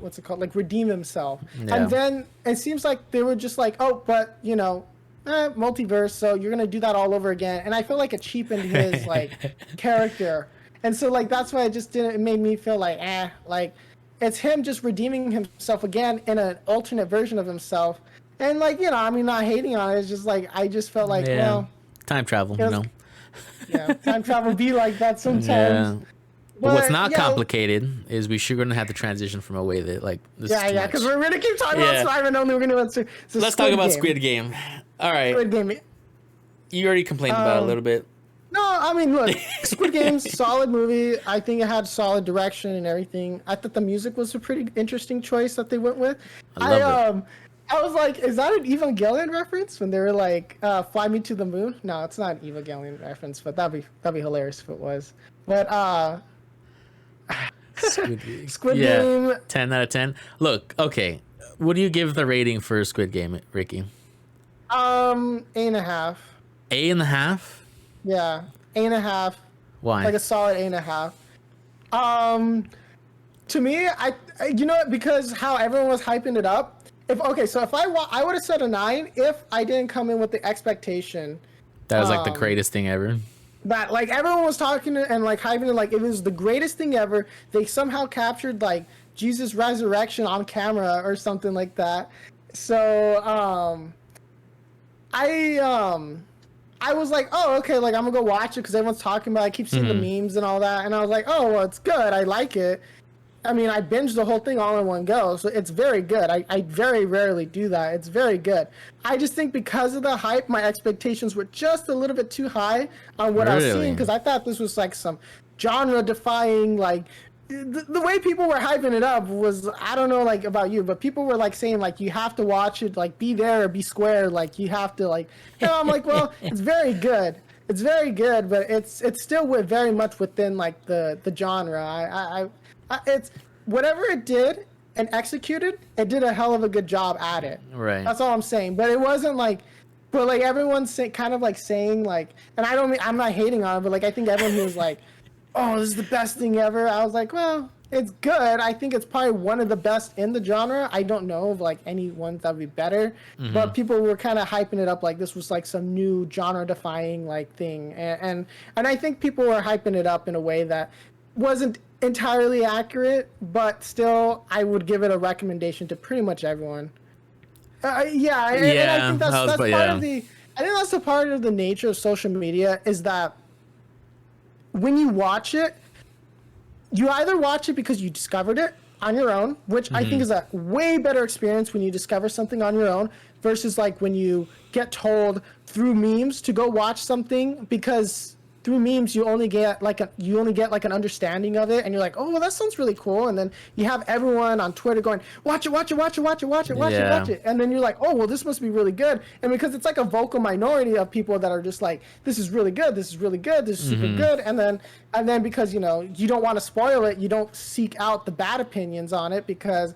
what's it called, like redeem himself. And then it seems like they were just like, oh, but you know, multiverse, so you're gonna do that all over again. And I feel like it cheapened his like character, and so like that's why it made me feel like like it's him just redeeming himself again in an alternate version of himself. And like, you know, I mean, not hating on it, it's just like I just felt like, well, time travel, you know. Yeah, time travel be like that sometimes. Yeah. But what's not complicated is we're going to have to transition from a way that like this. Yeah, because we're going to keep talking about Spider-Man. Only we're going to let's talk about Squid Game. All right, Squid Game. You already complained about it a little bit. No, I mean, look, Squid Game's solid movie. I think it had solid direction and everything. I thought the music was a pretty interesting choice that they went with. I was like, is that an Evangelion reference when they were like, "Fly me to the moon"? No, it's not an Evangelion reference, but that'd be hilarious if it was. But Squid Game. 10 out of 10. Look, okay. What do you give the rating for Squid Game, Ricky? 8.5. 8.5? Yeah, 8.5. Why? Like a solid 8.5. To me, you know, because how everyone was hyping it up. If I would have said a 9 if I didn't come in with the expectation. That was like the greatest thing ever. That like everyone was talking and like hyping it like it was the greatest thing ever. They somehow captured like Jesus' resurrection on camera or something like that. So I was like, oh, okay, like I'm gonna go watch it because everyone's talking about it. I keep seeing the memes and all that, and I was like, oh, well, it's good. I like it. I mean, I binged the whole thing all in one go, so it's very good. I very rarely do that. It's very good. I just think because of the hype, my expectations were just a little bit too high on what I was seeing, because I thought this was like some genre-defying, like, the way people were hyping it up was, I don't know, like, about you, but people were, like, saying, like, you have to watch it, like, be there or be square, like, you have to, like, you know, I'm like, well, it's very good. It's very good, but it's still very much within, like, the genre. It's whatever it did and executed, it did a hell of a good job at it. Right. That's all I'm saying. But it wasn't like, but like everyone's kind of like saying like, and I'm not hating on it, but like I think everyone was like, oh, this is the best thing ever. I was like, well, it's good. I think it's probably one of the best in the genre. I don't know of like any ones that would be better, but people were kind of hyping it up like this was like some new genre-defying like thing, and I think people were hyping it up in a way that wasn't entirely accurate, but still I would give it a recommendation to pretty much everyone. And I think that's part of the I think that's a part of the nature of social media, is that when you watch it, you either watch it because you discovered it on your own, which I think is a way better experience when you discover something on your own versus like when you get told through memes to go watch something because through memes you only get like an understanding of it, and you're like, oh well, that sounds really cool, and then you have everyone on Twitter going, watch it, and then you're like, oh well, this must be really good, and because it's like a vocal minority of people that are just like, this is really good, this is really good, this is super good, and then because you don't want to spoil it, you don't seek out the bad opinions on it because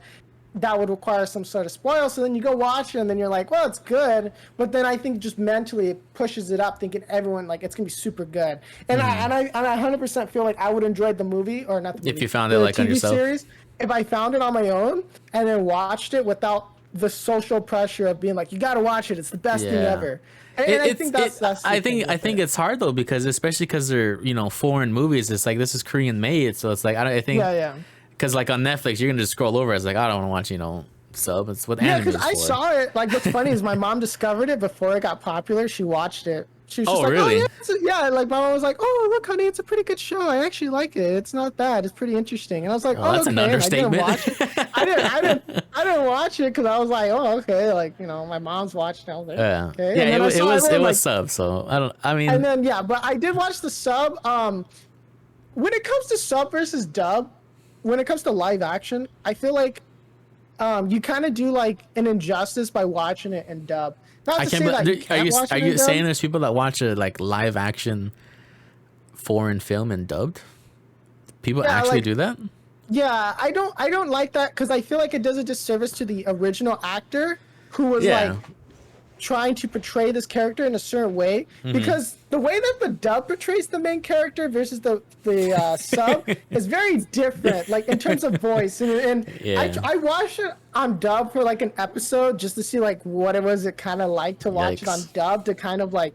that would require some sort of spoil. So then you go watch it, and then you're like, well, it's good. But then I think just mentally it pushes it up, thinking everyone like it's gonna be super good. And I 100% feel like I would enjoy the movie, or not the movie, if you found it like on yourself. Series, if I found it on my own and then watched it without the social pressure of being like, you got to watch it. It's the best thing ever. And I think that's I think it's hard though, because especially because they're foreign movies. It's like, this is Korean made, so it's like I think because like on Netflix you can just scroll over. It's like, I don't want to watch sub. It's what anime is for. I saw it. Like, what's funny is my mom discovered it before it got popular. She watched it. She was just like, really? Oh, yeah. Like, my mom was like, oh, look, honey, it's a pretty good show. I actually like it. It's not bad. It's pretty interesting. And I was like, that's an understatement. I didn't watch it. I didn't watch it because I was like, oh, okay. Like, my mom's watching. I was like, okay. Yeah, it was sub. So And then but I did watch the sub. When it comes to sub versus dub, when it comes to live action, I feel like you kind of do like an injustice by watching it in dub. Not to say that you can't watch it in dub. Are you saying there's people that watch a like live action foreign film and dubbed? People actually do that? Yeah, I don't like that because I feel like it does a disservice to the original actor who was like trying to portray this character in a certain way, because the way that the dub portrays the main character versus the sub is very different, like in terms of voice. And I watched it on dub for like an episode just to see like what it was kind of like to watch it on dub, to kind of like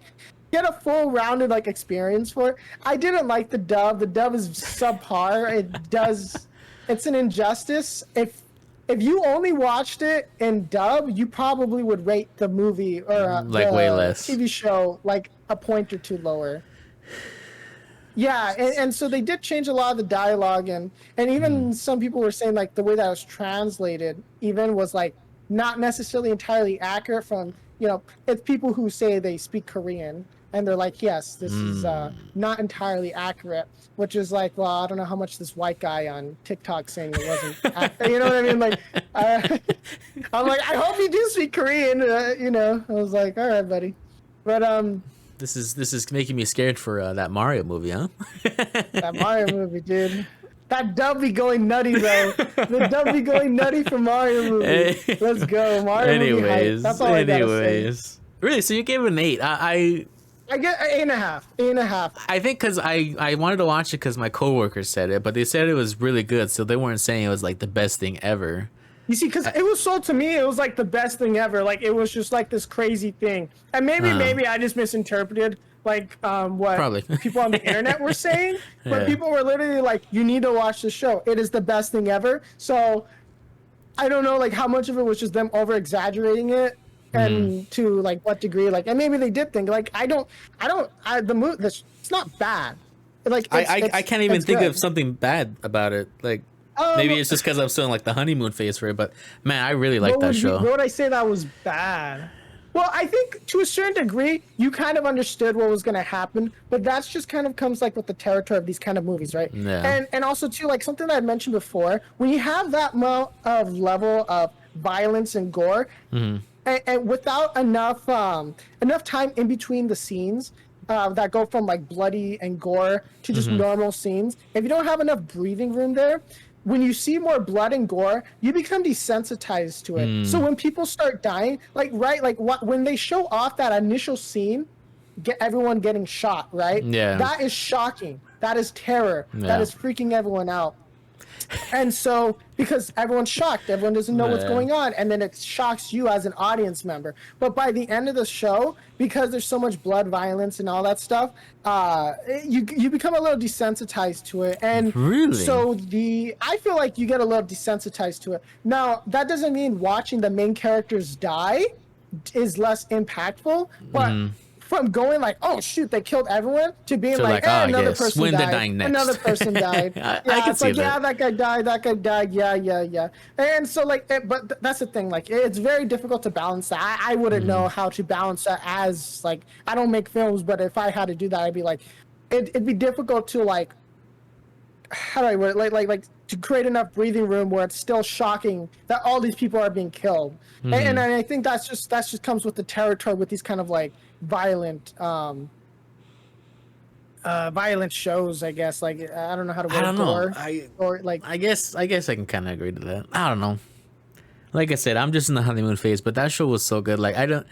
get a full rounded like experience for it. I didn't like the dub. The dub is subpar. It's an injustice. If you only watched it in dub, you probably would rate the movie or like way less TV show like a point or two lower. Yeah, and so they did change a lot of the dialogue, and even some people were saying like the way that it was translated even was like not necessarily entirely accurate from, it's people who say they speak Korean and they're like, yes, this is not entirely accurate, which is like, well, I don't know how much this white guy on TikTok saying it wasn't accurate. You know what I mean? Like, I'm like, I hope you do speak Korean. I was like, all right, buddy. But this is making me scared for that Mario movie, huh? That Mario movie, dude. That dub be going nutty though. The dub be going nutty for Mario movie. Let's go, Mario movie hype. That's all I gotta say. Really? So you gave it an 8? I get 8.5. 8.5. I think because I wanted to watch it because my coworkers said it, but they said it was really good, so they weren't saying it was like the best thing ever. You see, because it was sold to me, it was like the best thing ever. Like, it was just like this crazy thing. And maybe I just misinterpreted like what Probably. People on the internet were saying. But people were literally like, you need to watch the show. It is the best thing ever. So I don't know like how much of it was just them over exaggerating it. And to like what degree, like, and maybe they did think like the movie, it's not bad. Like I can't even think of something bad about it. Like maybe it's just because I'm still in like the honeymoon phase for it. But man, I really like that show. What would I say that was bad? Well, I think to a certain degree, you kind of understood what was going to happen, but that's just kind of comes like with the territory of these kind of movies, right? Yeah. And also too, like something that I mentioned before, when you have that amount of level of violence and gore. And without enough time in between the scenes that go from like bloody and gore to just normal scenes, if you don't have enough breathing room there, when you see more blood and gore, you become desensitized to it. So when people start dying, when they show off that initial scene, everyone getting shot, right? Yeah. That is shocking. That is terror. Yeah. That is freaking everyone out. And so, because everyone's shocked, everyone doesn't know what's going on, and then it shocks you as an audience member. But by the end of the show, because there's so much blood, violence, and all that stuff, you become a little desensitized to it. And so I feel like you get a little desensitized to it. Now, that doesn't mean watching the main characters die is less impactful, but from going like, oh shoot, they killed everyone, to being like, another person died. Another person died. I can see that. Yeah, that guy died. Yeah. And so but that's the thing. Like, it's very difficult to balance that. I wouldn't know how to balance that as like, I don't make films, but if I had to do that, I'd be like, it'd be difficult to like, how do I word it? Like to create enough breathing room where it's still shocking that all these people are being killed. And I think that's just comes with the territory with these kind of like violent shows, I guess. Like I don't know how to word it. Or like I guess I can kind of agree to that. I don't know. Like I said, I'm just in the honeymoon phase, but that show was so good. Like I don't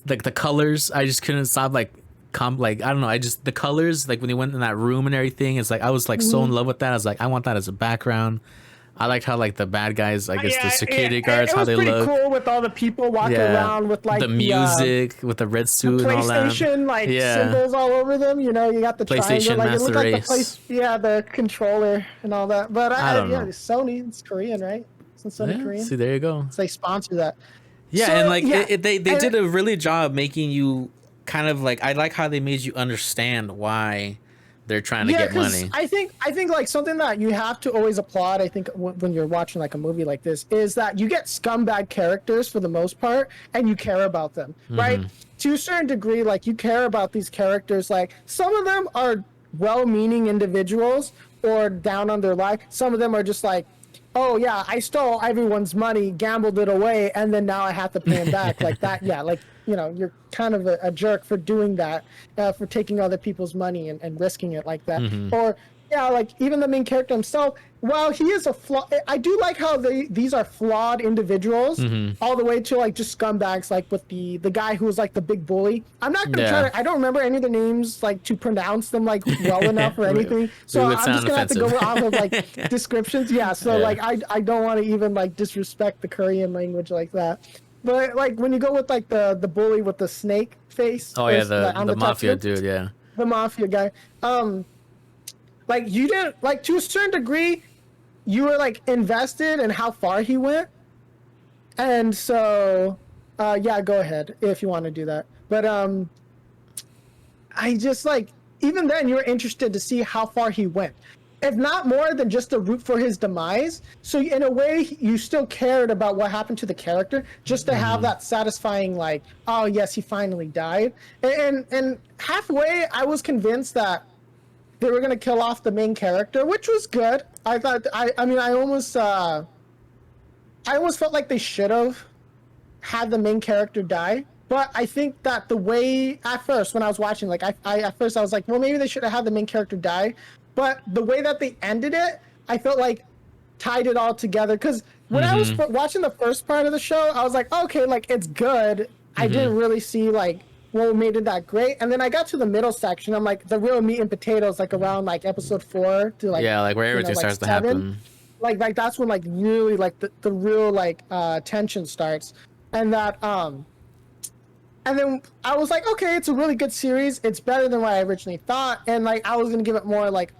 like the colors. I just couldn't stop like I don't know. I just the colors like when they went in that room and everything. It's like I was like so in love with that. I was like I want that as a background. I liked how like the bad guys, I guess the security guards, how they look. It was pretty cool with all the people walking around with like the music, with the red suit and all that. PlayStation like symbols all over them. You know, you got the PlayStation triangle, like it looked Race. like the controller and all that. But I don't know. Sony, it's Korean, right? Isn't Sony Korean? See, there you go. So they sponsor that. Yeah, so, and like they did a really job making you kind of like, I like how they made you understand why they're trying to get money. I think like something that you have to always applaud, I think when you're watching like a movie like this, is that you get scumbag characters for the most part and you care about them, right? To a certain degree, like you care about these characters. Like some of them are well-meaning individuals or down on their life. Some of them are just like, oh yeah, I stole everyone's money, gambled it away, and then now I have to pay him back. Like that, yeah, like, you know, you're kind of a jerk for doing that, for taking other people's money and risking it like that. Or yeah, like even the main character himself, while he is a flaw, I do like how these are flawed individuals, all the way to like just scumbags, like with the guy who was like the big bully. I'm not gonna try to, I don't remember any of the names like to pronounce them like well enough or anything, so I'm just gonna have to go off of like descriptions. So like I don't want to even like disrespect the Korean language like that. But like when you go with like the bully with the snake face. Oh yeah, the mafia dude, yeah. The mafia guy. Like you didn't, like to a certain degree, you were like invested in how far he went. And so yeah, go ahead if you want to do that. But I just like, even then you were interested to see how far he went. If not more than just to root for his demise. So in a way, you still cared about what happened to the character, just to have that satisfying, like, oh yes, he finally died. And halfway, I was convinced that they were gonna kill off the main character, which was good. I thought, I mean, I almost felt like they should have had the main character die. But I think that the way, at first, when I was watching, like, at first I was like, well, maybe they should have had the main character die. But the way that they ended it, I felt like tied it all together. Because when I was watching the first part of the show, I was like, okay, like, it's good. I didn't really see, like, what made it that great. And then I got to the middle section. I'm like, the real meat and potatoes, like, around, like, episode 4 to, like... Yeah, like, where everything starts to happen. Like, that's when, like, really, like, the real, like, tension starts. And that, and then I was like, okay, it's a really good series. It's better than what I originally thought. And, like, I was going to give it more, like,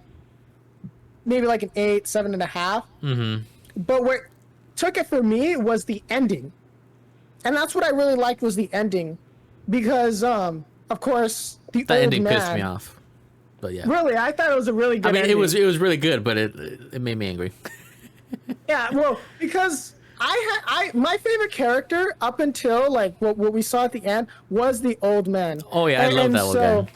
maybe like an 8, 7.5. But what took it for me was the ending. And that's what I really liked, was the ending. Because, of course, the ending pissed me off. But yeah. Really? I thought it was a really good ending. It was really good, but it made me angry. Yeah, well, because my favorite character up until like what we saw at the end was the old man. Oh yeah, I love that old guy.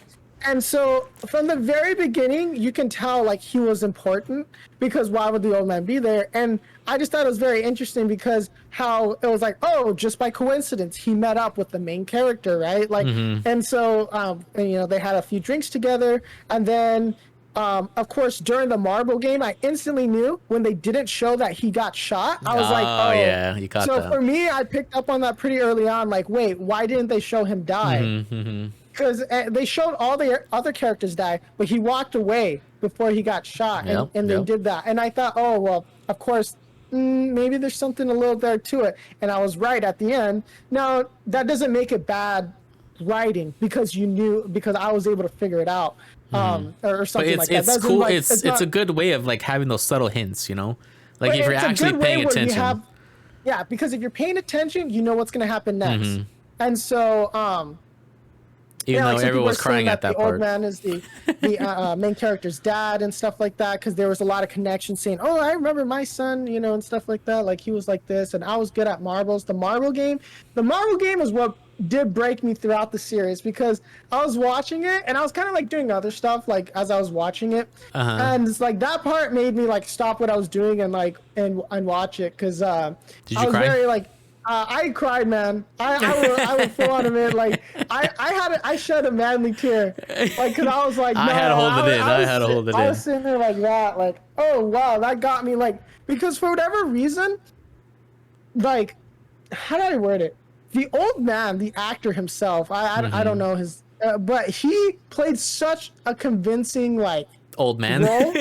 And so from the very beginning, you can tell like he was important, because why would the old man be there? And I just thought it was very interesting because how it was like, oh, just by coincidence, he met up with the main character, right? Like, and so, and, you know, they had a few drinks together. And then, of course, during the marble game, I instantly knew when they didn't show that he got shot. I was like, oh, yeah, you caught that. So for me, I picked up on that pretty early on. Like, wait, why didn't they show him die? Because they showed all the other characters die, but he walked away before he got shot, and they did that. And I thought, oh, well, of course, maybe there's something a little there to it. And I was right at the end. Now, that doesn't make it bad writing, because I was able to figure it out, or something like that. It's cool. Like, it's a good way of like having those subtle hints, you know, like if you're actually paying attention. Yeah, because if you're paying attention, you know what's going to happen next. And so, even though everyone was crying at that part. The old man is the main character's dad and stuff like that, because there was a lot of connections saying, oh, I remember my son, you know, and stuff like that. Like, he was like this, and I was good at marbles. The marble game is what did break me throughout the series, because I was watching it and I was kind of like doing other stuff like as I was watching it, and it's like that part made me like stop what I was doing and like and watch it, because I was cry? very like I cried, man. I will full on admit, like I shed a manly tear, like, because I was like, no, I had to hold it in. I had to hold it in. I was sitting there like that, like, oh wow, that got me, like, because for whatever reason, like, how did I word it? The old man, the actor himself, I don't know his, but he played such a convincing like old man role.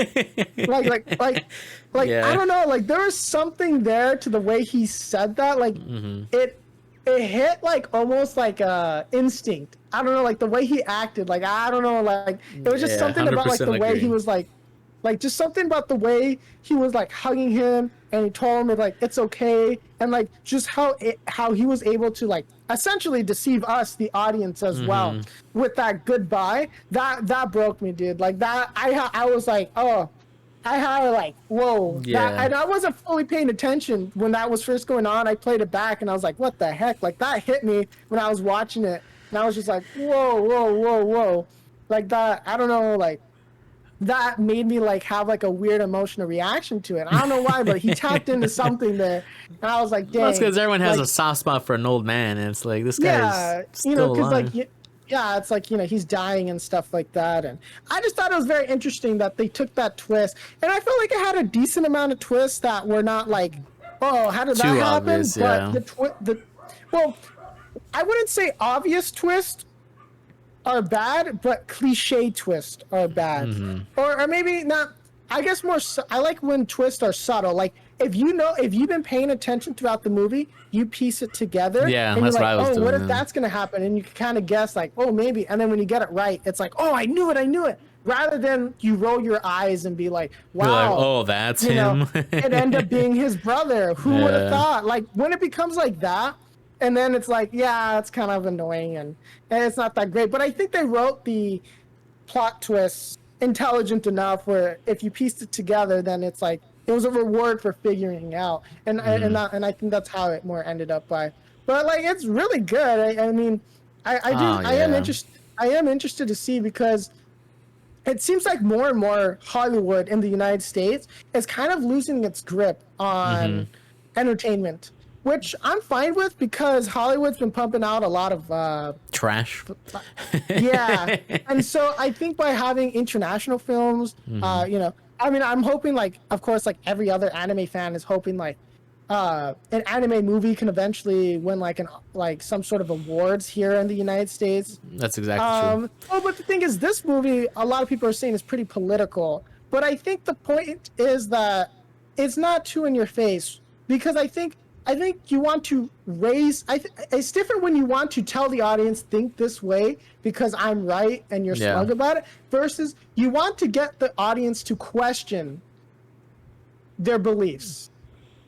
like yeah. I don't know, like there was something there to the way he said that, like it hit like almost like instinct. I don't know, like the way he acted, like I don't know, like it was just something about like the way he was like just something about the way he was like hugging him, and he told him like it's okay, and like just how he was able to like essentially deceive us, the audience, as well, with that goodbye. That broke me, dude. Like that, I was like, oh, I had like, whoa. Yeah. And I wasn't fully paying attention when that was first going on. I played it back and I was like, what the heck? Like that hit me when I was watching it, and I was just like, whoa. Like that, I don't know, like that made me like have like a weird emotional reaction to it. I don't know why, but he tapped into something there, and I was like, dang. That's because everyone has a soft spot for an old man, and it's like this guy is still because alive. like it's like, he's dying and stuff like that, and I just thought it was very interesting that they took that twist, and I felt like it had a decent amount of twists that were not like, oh, how did that happen? Obvious, yeah. But well, I wouldn't say obvious twist are bad, but cliche twists are bad, or maybe not. I guess more. I like when twists are subtle. Like if you've been paying attention throughout the movie, you piece it together. Yeah, and that's you're what I was doing. What if that's gonna happen? And you can kind of guess like, oh, maybe. And then when you get it right, it's like, oh, I knew it. Rather than you roll your eyes and be like, wow, like, oh, that's him. It ended up being his brother. Who would have thought? Like when it becomes like that. And then it's like, yeah, it's kind of annoying, and it's not that great. But I think they wrote the plot twists intelligent enough where if you pieced it together, then it's like it was a reward for figuring out. And I think that's how it more ended up by. But like it's really good. I mean, I am interested. I am interested to see, because it seems like more and more Hollywood in the United States is kind of losing its grip on entertainment. Which I'm fine with, because Hollywood's been pumping out a lot of trash. Yeah, and so I think by having international films, I mean, I'm hoping, like, of course, like every other anime fan is hoping like an anime movie can eventually win like some sort of awards here in the United States. That's exactly true. Oh, but the thing is, this movie, a lot of people are saying, is pretty political. But I think the point is that it's not too in your face, because I think you want to raise. It's different when you want to tell the audience, think this way because I'm right and you're smug about it, versus you want to get the audience to question their beliefs.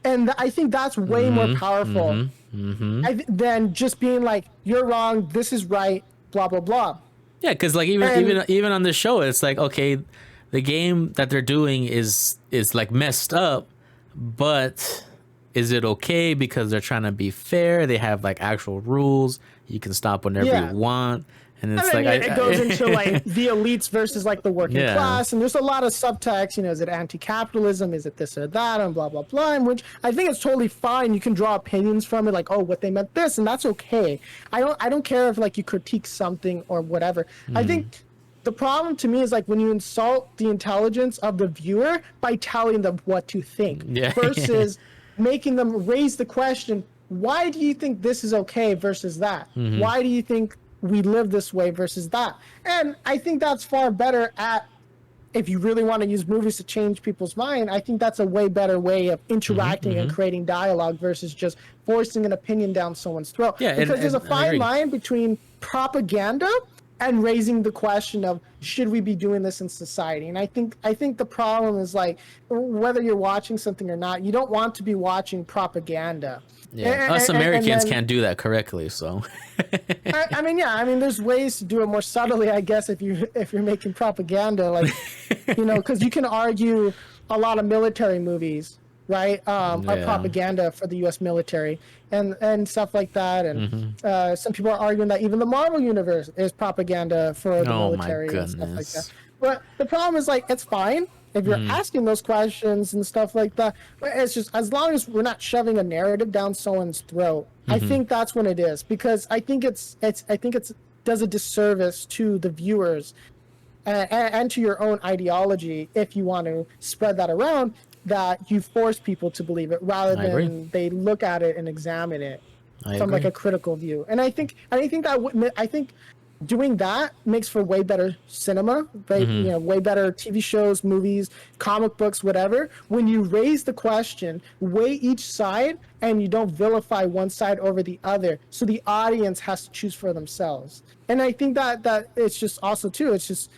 And I think that's way more powerful than just being like, you're wrong, this is right, blah, blah, blah. Yeah, because like even on this show, it's like, okay, the game that they're doing is like messed up, but is it okay because they're trying to be fair? They have like actual rules. You can stop whenever you want. And it's it goes into like the elites versus like the working class, and there's a lot of subtext. Is it anti-capitalism? Is it this or that? And blah blah blah. And which I think it's totally fine. You can draw opinions from it, like, oh, what they meant this, and that's okay. I don't care if like you critique something or whatever. I think the problem to me is like when you insult the intelligence of the viewer by telling them what to think, versus making them raise the question, why do you think this is okay versus that? Why do you think we live this way versus that? And I think that's far better at, if you really want to use movies to change people's mind, I think that's a way better way of interacting and creating dialogue versus just forcing an opinion down someone's throat. Because there's a fine line between propaganda and raising the question of, should we be doing this in society? And I think the problem is like, whether you're watching something or not, you don't want to be watching propaganda. Us Americans can't do that correctly, so. I mean, there's ways to do it more subtly, I guess, if you're making propaganda, like, because you can argue a lot of military movies right? Are propaganda for the U.S. military and stuff like that. And some people are arguing that even the Marvel universe is propaganda for the military and stuff like that. But the problem is, like, it's fine if you're asking those questions and stuff like that. But it's just, as long as we're not shoving a narrative down someone's throat, I think that's when it is, because I think it's does a disservice to the viewers and to your own ideology if you want to spread that around, that you force people to believe it rather than they look at it and examine it from like a critical view. And I think doing that makes for way better cinema, right? You know, way better TV shows, movies, comic books, whatever. When you raise the question, weigh each side, and you don't vilify one side over the other, so the audience has to choose for themselves. And I think that it's just also too, it's just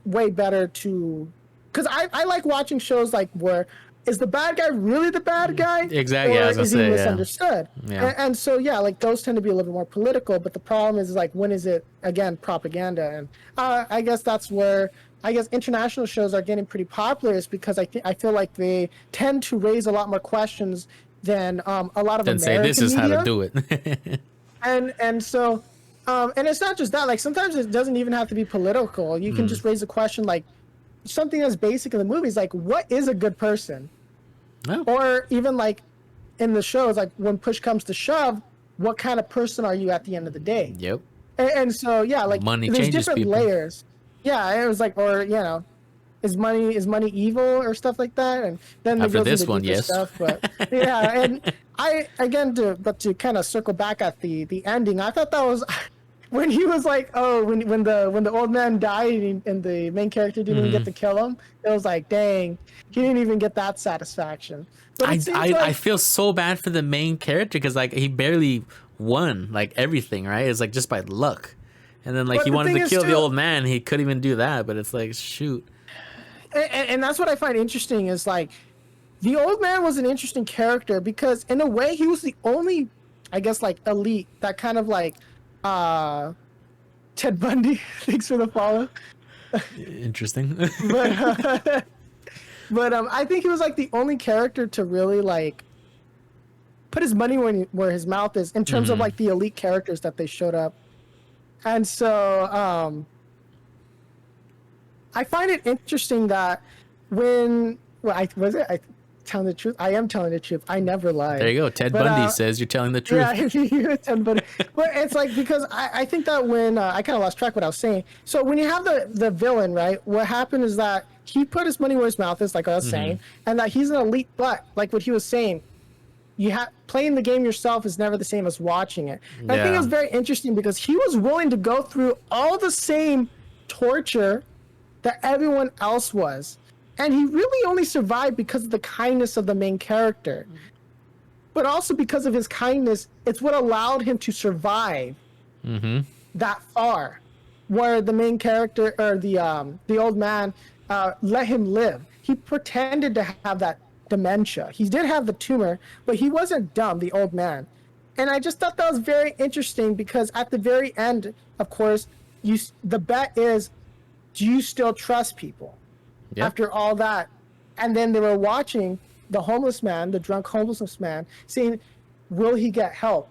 way better to, because I like watching shows like where, is the bad guy really the bad guy? Exactly. Or Yeah, is he misunderstood? Yeah. And so, yeah, like those tend to be a little bit more political, but the problem is like, when is it, again, propaganda? And I guess that's where, I guess international shows are getting pretty popular, is because I feel like they tend to raise a lot more questions than a lot of American say this is media. How to do it. and so, and it's not just that, like sometimes it doesn't even have to be political. You can just raise a question like, something as basic in the movies, like what is a good person? Or even like in the shows, like when push comes to shove, what kind of person are you at the end of the day? Yep. And so, yeah, like money there's changes different people. layers. Yeah, it was like, or you know, is money evil or stuff like that? And then after goes this into one, deeper yes. stuff. But yeah, and I again to kind of circle back at the ending, I thought that was. When he was like, oh, when the old man died and the main character didn't even get to kill him, it was like, dang, he didn't even get that satisfaction. But I feel so bad for the main character, because like he barely won like everything, right? It's like just by luck, and then like he wanted to kill the old man, he couldn't even do that. But it's like, shoot. And that's what I find interesting, is like the old man was an interesting character because in a way he was the only, I guess, like elite that kind of like. Ted Bundy, thanks for the follow. Interesting. but I think he was like the only character to really like put his money where his mouth is in terms of like the elite characters that they showed up. And so I find it interesting that when telling the truth. I am telling the truth. I never lie. There you go. Ted Bundy says you're telling the truth. Yeah, Ted Bundy. But it's like, because I think that when I kind of lost track what I was saying. So when you have the villain, right? What happened is that he put his money where his mouth is, like I was saying, and that he's an elite. But like what he was saying, playing the game yourself is never the same as watching it. And I think it was very interesting because he was willing to go through all the same torture that everyone else was. And he really only survived because of the kindness of the main character. But also because of his kindness, it's what allowed him to survive that far. Where the main character, or the old man, let him live. He pretended to have that dementia. He did have the tumor, but he wasn't dumb, the old man. And I just thought that was very interesting because at the very end, of course, the bet is, do you still trust people? Yep. After all that. And then they were watching the homeless man, the drunk homeless man, saying, will he get help?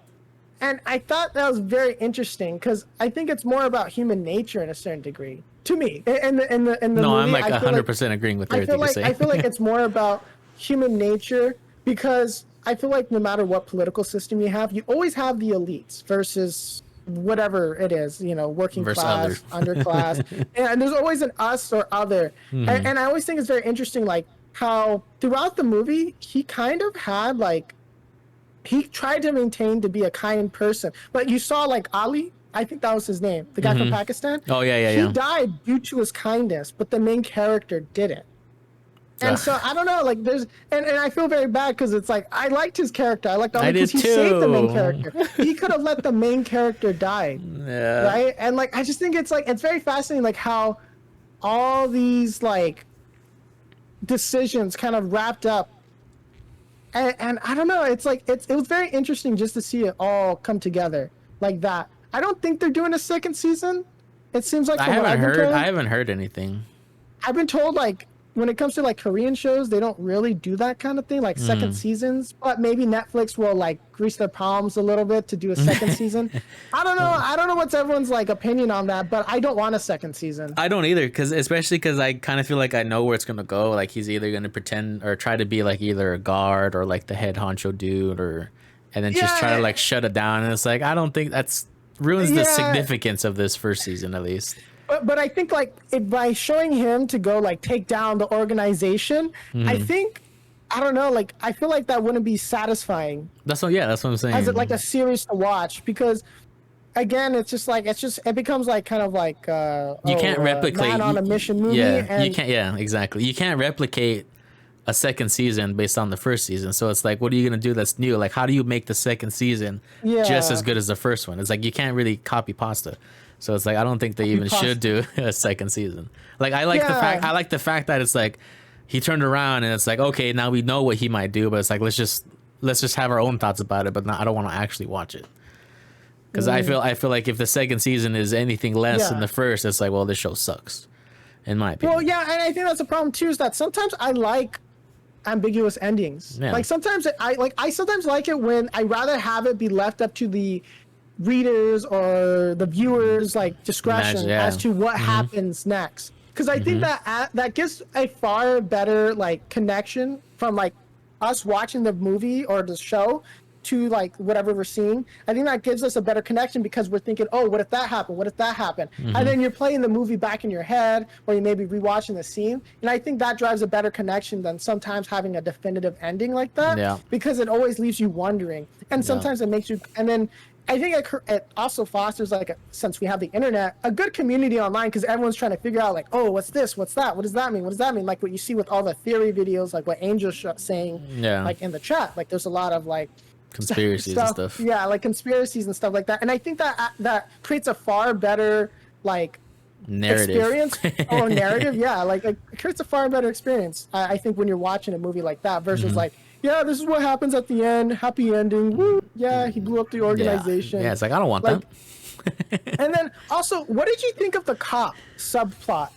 And I thought that was very interesting because I think it's more about human nature in a certain degree. To me, in the no, movie, I'm like 100% agreeing with everything you're saying. I feel like it's more about human nature because I feel like no matter what political system you have, you always have the elites versus whatever it is, working class, underclass, and there's always an us or other. And I always think it's very interesting, like how throughout the movie he kind of had like he tried to maintain to be a kind person, but you saw like Ali, I think that was his name, the guy from Pakistan. Oh yeah. He died due to his kindness, but the main character didn't. And so I don't know, like there's, and I feel very bad because it's like I liked his character. I liked Ali because he saved the main character. He could have let the main character die, right? And like I just think it's like it's very fascinating, like how all these like decisions kind of wrapped up. And I don't know, it's like it was very interesting just to see it all come together like that. I don't think they're doing a second season. It seems like I haven't heard anything. I've been told like when it comes to like Korean shows, they don't really do that kind of thing, like second seasons. But maybe Netflix will like grease their palms a little bit to do a second season. I don't know. I don't know what's everyone's like opinion on that, but I don't want a second season. I don't either, especially because I kind of feel like I know where it's gonna go. Like he's either gonna pretend or try to be like either a guard or like the head honcho dude, and then just try to like shut it down. And it's like I don't think that's ruins the significance of this first season at least. But I think like by showing him to go like take down the organization, I think I don't know, like I feel like that wouldn't be satisfying. That's what I'm saying. As like a series to watch, because again, it becomes like kind of like you can't replicate Man on a Mission movie. Yeah, you can't. Yeah, exactly. You can't replicate a second season based on the first season. So it's like, what are you gonna do that's new? Like, how do you make the second season just as good as the first one? It's like you can't really copy pasta. So it's like I don't think they even should do a second season. Like I like the fact that it's like he turned around and it's like, okay, now we know what he might do, but it's like let's just have our own thoughts about it. But I don't want to actually watch it because I feel like if the second season is anything less than the first, it's like, well, this show sucks, in my opinion. Well, yeah, and I think that's the problem too. Is that sometimes I like ambiguous endings. Yeah. Like sometimes I sometimes like it when I rather have it be left up to the readers or the viewers like discretion as to what happens next, because I think that gives a far better like connection from like us watching the movie or the show to like whatever we're seeing. I think that gives us a better connection because we're thinking, oh, what if that happened, what if that happened, and then you're playing the movie back in your head or you may be rewatching the scene, and I think that drives a better connection than sometimes having a definitive ending like that, because it always leaves you wondering, and sometimes it makes you, and then I think it also fosters, like, since we have the internet, a good community online, because everyone's trying to figure out, like, oh, what's this? What's that? What does that mean? What does that mean? Like what you see with all the theory videos, like what Angel's saying, like in the chat. Like there's a lot of like conspiracies and stuff. Yeah, like conspiracies and stuff like that. And I think that creates a far better like narrative experience or narrative. Yeah, like it creates a far better experience. I think when you're watching a movie like that versus like, yeah, this is what happens at the end. Happy ending. Woo. Yeah, he blew up the organization. Yeah, it's like I don't want that. And then also, what did you think of the cop subplot?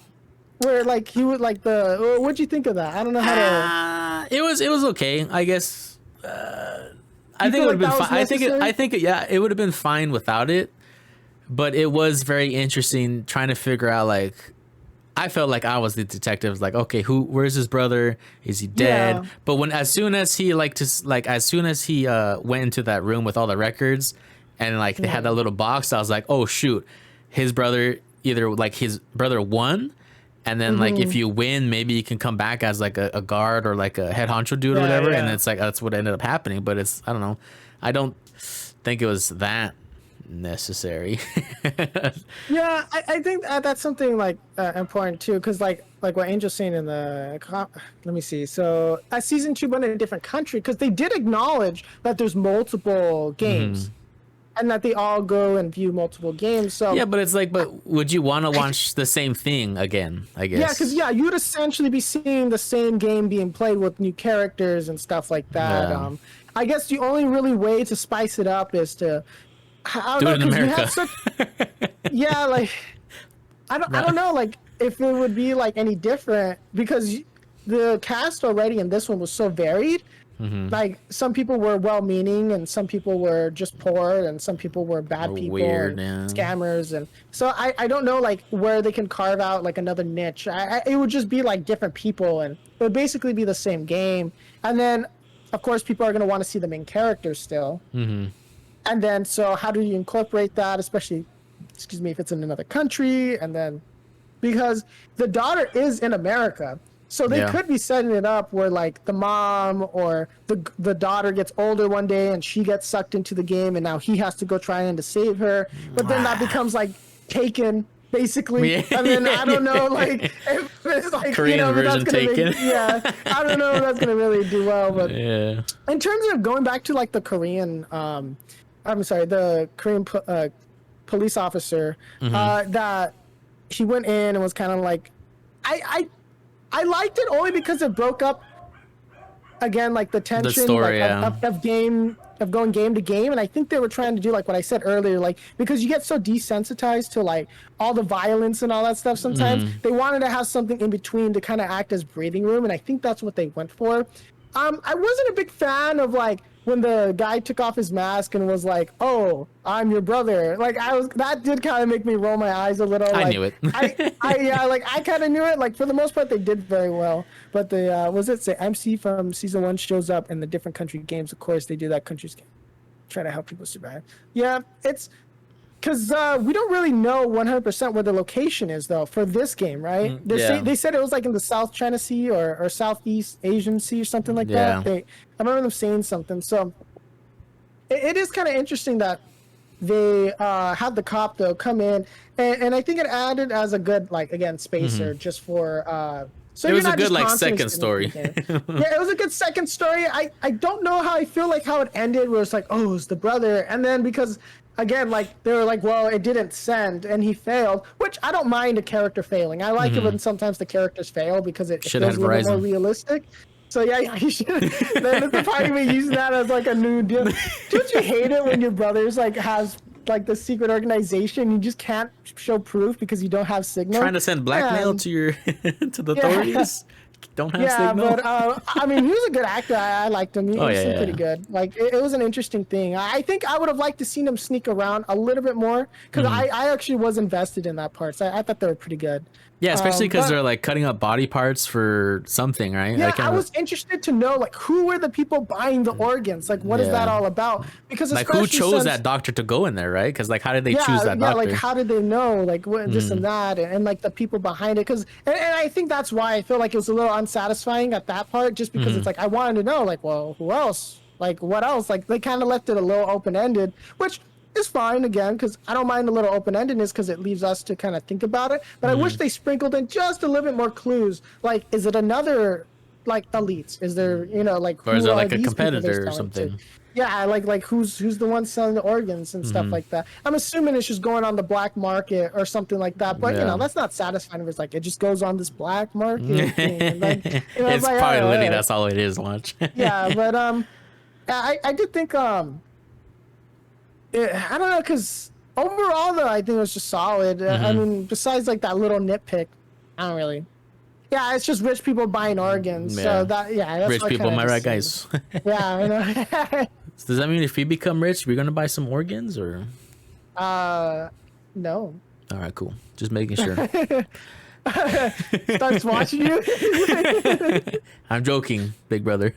Where like he would like what'd you think of that? I don't know how to. It was okay, I guess. I think it would have been fine. I think it would have been fine without it. But it was very interesting trying to figure out, like, I felt like I was the detective. Like, okay, where's his brother? Is he dead? Yeah. But as soon as he went into that room with all the records and like they had that little box, I was like, oh shoot, his brother won. And then like if you win, maybe you can come back as like a guard or like a head honcho dude or whatever. Yeah. And it's like, that's what ended up happening. But I don't know. I don't think it was that necessary. Yeah, I think that's something like important too, because like what Angel's saying in the let me see, so at season 2 but in a different country, because they did acknowledge that there's multiple games and that they all go and view multiple games. So yeah, but it's like, but would you want to watch the same thing again? I guess. Yeah, because you'd essentially be seeing the same game being played with new characters and stuff like that. Yeah. I guess the only really way to spice it up is to do it in America. Yeah, like I don't know, like if it would be like any different, because the cast already in this one was so varied. Like some people were well-meaning and some people were just poor and some people were bad people, weird, and scammers, and so I don't know like where they can carve out like another niche. It would just be like different people and it would basically be the same game. And then of course people are going to want to see the main characters still. And then, so how do you incorporate that, especially, if it's in another country? And then, because the daughter is in America, so they could be setting it up where, like, the mom or the daughter gets older one day and she gets sucked into the game and now he has to go try to save her. But then that becomes, like, Taken, basically. And then, I don't know, like, if it's, like, Korean version Taken. I don't know if that's going to really do well. But in terms of going back to, like, the Korean... the Korean police officer, that he went in and was kind of like, I liked it only because it broke up again, like the tension, the story, of of going game to game, and I think they were trying to do like what I said earlier, like because you get so desensitized to like all the violence and all that stuff sometimes, they wanted to have something in between to kind of act as breathing room, and I think that's what they went for. I wasn't a big fan of like when the guy took off his mask and was like, "Oh, I'm your brother." Like that did kind of make me roll my eyes a little. I like, knew it. I kind of knew it. Like for the most part, they did very well. But the MC from season 1 shows up in the different country games. Of course, they do that country's game, try to help people survive. Yeah, it's because we don't really know 100% where the location is though for this game, right? They said it was like in the South China Sea or Southeast Asian Sea or something like that. I remember them saying something. So it is kind of interesting that they had the cop though come in, and I think it added as a good like again spacer just for. So it was a good like second story. Yeah, it was a good second story. I don't know how I feel like how it ended, where it's like, oh, it's the brother, and then because again, like they were like, well, it didn't send and he failed, which I don't mind a character failing. I like it when sometimes the characters fail because it feels a little bit more realistic. So yeah, you should. Then it's probably me using that as like a new deal. Don't you hate it when your brother's like has like the secret organization, you just can't show proof because you don't have signal? Trying to send blackmail to your to the authorities. Don't have signal. But I mean, he was a good actor. I liked him. He was pretty good. Like it was an interesting thing. I think I would have liked to seen him sneak around a little bit more because I actually was invested in that part. So I thought they were pretty good. Yeah, especially because they're like cutting up body parts for something, right? Yeah, I was interested to know like who were the people buying the organs? Like what is that all about? Because like who chose that doctor to go in there, right? Because like how did they choose that doctor? Yeah, like how did they know like what this and that and like the people behind it? Because and I think that's why I feel like it was a little unsatisfying at that part, just because it's like I wanted to know like, well, who else? Like what else? Like they kind of left it a little open ended, which is fine again because I don't mind a little open-endedness because it leaves us to kind of think about it. But I wish they sprinkled in just a little bit more clues. Like, is it another like elites? Is there like or is there like a competitor or something? To? Yeah, like who's the one selling the organs and stuff like that. I'm assuming it's just going on the black market or something like that. But that's not satisfying if it's like it just goes on this black market thing. And, like, it's like, probably literally that's all it is. Watch. Yeah, but I did think I don't know, because overall, though, I think it was just solid. I mean, besides, like, that little nitpick, I don't really... Yeah, it's just rich people buying organs. Yeah. So, that's rich people, am I right, guys? Yeah, I know. Does that mean if we become rich, we're going to buy some organs, or...? No. All right, cool. Just making sure. Starts watching you. I'm joking, big brother.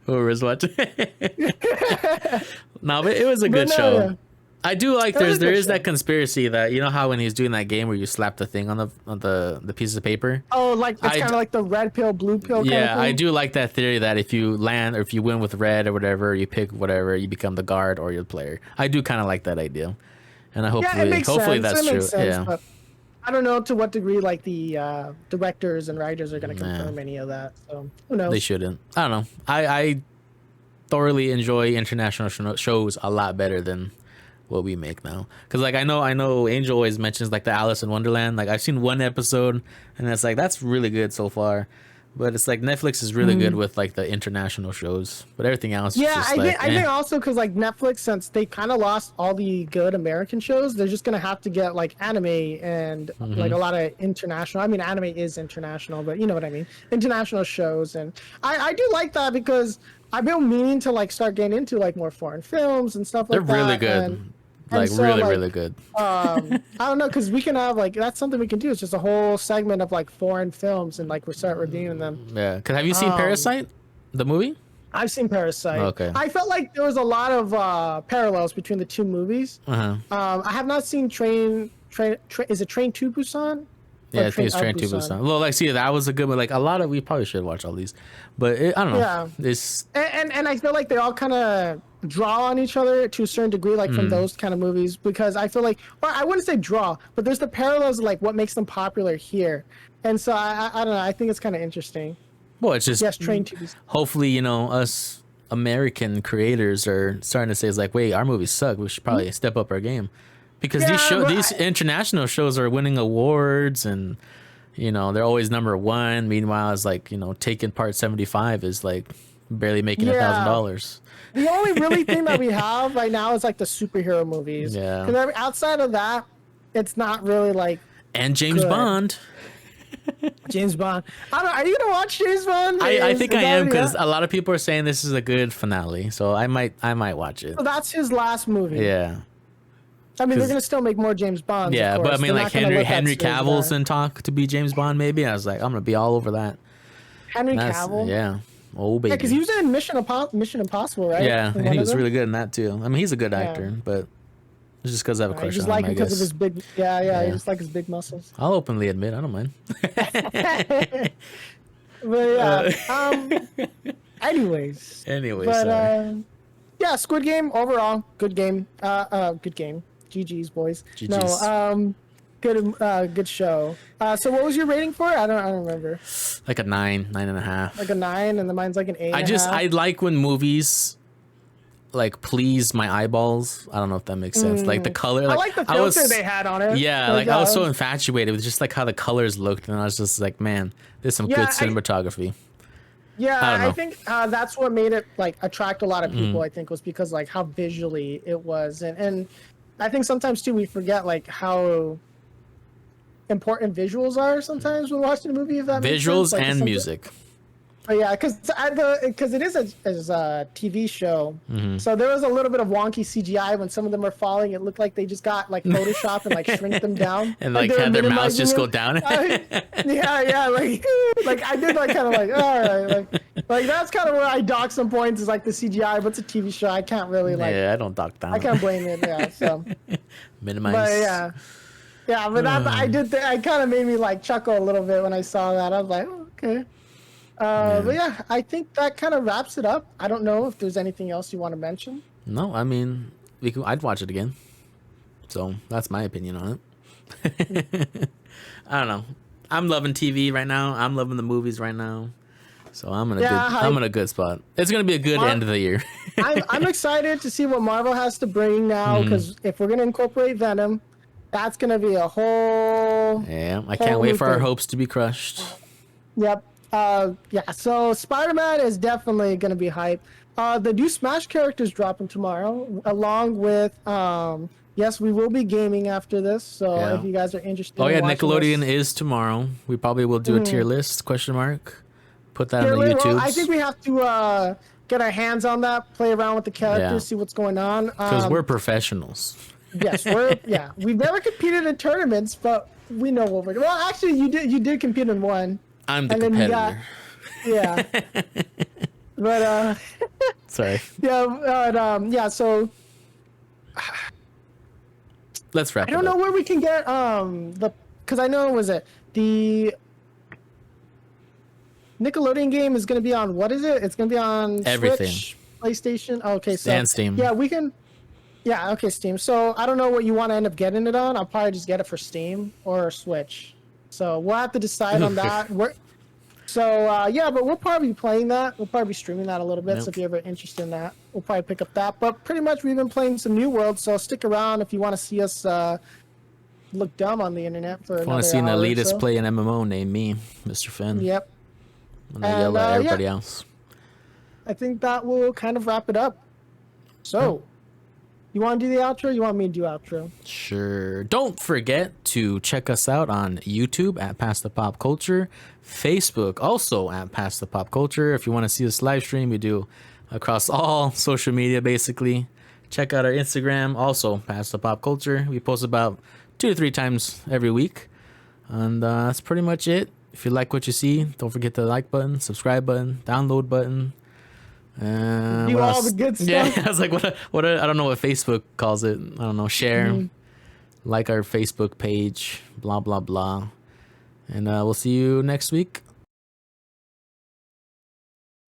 Whoever's watching. No, but it was a good show. Yeah. I do like there is that conspiracy that how when he's doing that game where you slap the thing on the piece of paper. Oh, like it's kind of like the red pill, blue pill. Yeah, kind of thing. I do like that theory that if you land or if you win with red or whatever, you pick whatever, you become the guard or you're the player. I do kind of like that idea, and hopefully that's true. Yeah. But I don't know to what degree like the directors and writers are going to confirm any of that. So who knows? They shouldn't. I don't know. I thoroughly enjoy international shows a lot better than what we make now. Because like I know Angel always mentions like the Alice in Wonderland. Like I've seen one episode and it's like that's really good so far. But it's like Netflix is really good with like the international shows, but everything else. Yeah, is just I think also because like Netflix, since they kind of lost all the good American shows, they're just gonna have to get like anime and like a lot of international. I mean, anime is international, but you know what I mean, international shows, and I do like that because I've been meaning to like start getting into like more foreign films and stuff like that. They're really good. Really good. I don't know, because we can have like that's something we can do. It's just a whole segment of like foreign films and like we start reviewing them. Yeah. Because have you seen Parasite, the movie? I've seen Parasite. Okay. I felt like there was a lot of parallels between the two movies. I have not seen Train. Is it Train to Busan? Yeah, I think it's Train to Busan. Well, like, see, that was a good one. Like, a lot of we probably should watch all these, but I don't know. Yeah. It's and I feel like they all kind of draw on each other to a certain degree, like from those kind of movies, because I feel like, or I wouldn't say draw, but there's the parallels of, like what makes them popular here, and so I don't know. I think it's kind of interesting. Well, it's just Train to Busan. Hopefully, us American creators are starting to say, it's like, wait, our movies suck. We should probably step up our game. Because these international shows are winning awards and, they're always number one. Meanwhile, it's like, Taken Part 75 is like barely making $1,000. The only really thing that we have right now is like the superhero movies. Yeah. Because outside of that, it's not really like. And James Bond. James Bond. I don't know, are you gonna watch James Bond? I think I am, because a lot of people are saying this is a good finale, so I might watch it. So that's his last movie. Yeah. I mean, they're gonna still make more James Bonds. Yeah, of course. but I mean, They're like Henry not gonna Cavill's in talk to be James Bond. Maybe I was like, I'm gonna be all over that. Henry Cavill. Yeah. Oh baby. Yeah, because he was in Mission Impossible, right? Yeah, and he was really good in that too. I mean, he's a good actor, but it's just because I have a crush on him. Like because of his big. Yeah. You just like his big muscles. I'll openly admit, I don't mind. But yeah. Anyways. But yeah, Squid Game overall good game. Good game. GG's boys. GG's. No. Good show. So what was your rating for it? I don't remember. Like a 9.5. Like a 9, and the mine's like an 8. I like when movies like please my eyeballs. I don't know if that makes sense. Like the color. Like, I like the filter they had on it. Yeah, like I was so infatuated with just like how the colors looked, and I was just like, man, there's some good cinematography. I think that's what made it like attract a lot of people. I think was because like how visually it was, and I think sometimes too we forget like how important visuals are sometimes when watching a movie. If that visuals makes sense. Like, and music. But yeah, because it is a TV show, so there was a little bit of wonky CGI when some of them are falling. It looked like they just got like Photoshop and like shrink them down, and like had their mouse just go down. Yeah, like I did like kind of like all right, like that's kind of where I dock some points is like the CGI, but it's a TV show. I can't really like. Yeah, I don't dock down. I can't blame it. Yeah, so minimize. But yeah, but that I kind of made me like chuckle a little bit when I saw that. I was like, oh, okay. But yeah, I think that kind of wraps it up. I don't know if there's anything else you want to mention. No, I mean, I'd watch it again. So that's my opinion on it. I don't know. I'm loving TV right now. I'm loving the movies right now. So I'm in a good spot. It's gonna be a good end of the year. I'm excited to see what Marvel has to bring now, because if we're gonna incorporate Venom, that's gonna be a whole. Yeah, I can't wait for our hopes to be crushed. Yep. So Spider-Man is definitely going to be hype. The new Smash characters dropping tomorrow, along with, yes, we will be gaming after this. So if you guys are interested. Oh yeah, Nickelodeon is tomorrow. We probably will do a tier list ? Put that on the YouTube. Well, I think we have to get our hands on that, play around with the characters, see what's going on. Because we're professionals. Yes, we've never competed in tournaments, but we know what we're. Well, actually, you did compete in one. I'm the competitor. But sorry. So let's wrap. I don't know where we can get because I know the Nickelodeon game is going to be on, what is it? It's going to be on everything. Switch, PlayStation. Okay, so and Steam. Yeah, we can. Yeah, okay, Steam. So I don't know what you want to end up getting it on. I'll probably just get it for Steam or Switch. So we'll have to decide on that. But we'll probably be playing that. We'll probably be streaming that a little bit. So if you're ever interested in that, we'll probably pick up that. But pretty much we've been playing some New World, so stick around if you want to see us look dumb on the internet for another hour. Want to see an elitist play an MMO named me, Mr. Finn. Yep. And I yell at everybody else. I think that will kind of wrap it up. So. You want to do the outro? You want me to do outro? Sure. Don't forget to check us out on YouTube at Past the Pop Culture, Facebook also at Past the Pop Culture. If you want to see us live stream, we do across all social media basically. Check out our Instagram, also Past the Pop Culture. We post about 2 to 3 times every week, and that's pretty much it. If you like what you see, don't forget the like button, subscribe button, download button. Do all the good stuff. Yeah, I was like, what? I don't know what Facebook calls it. I don't know. Share, like our Facebook page, blah blah blah, and we'll see you next week.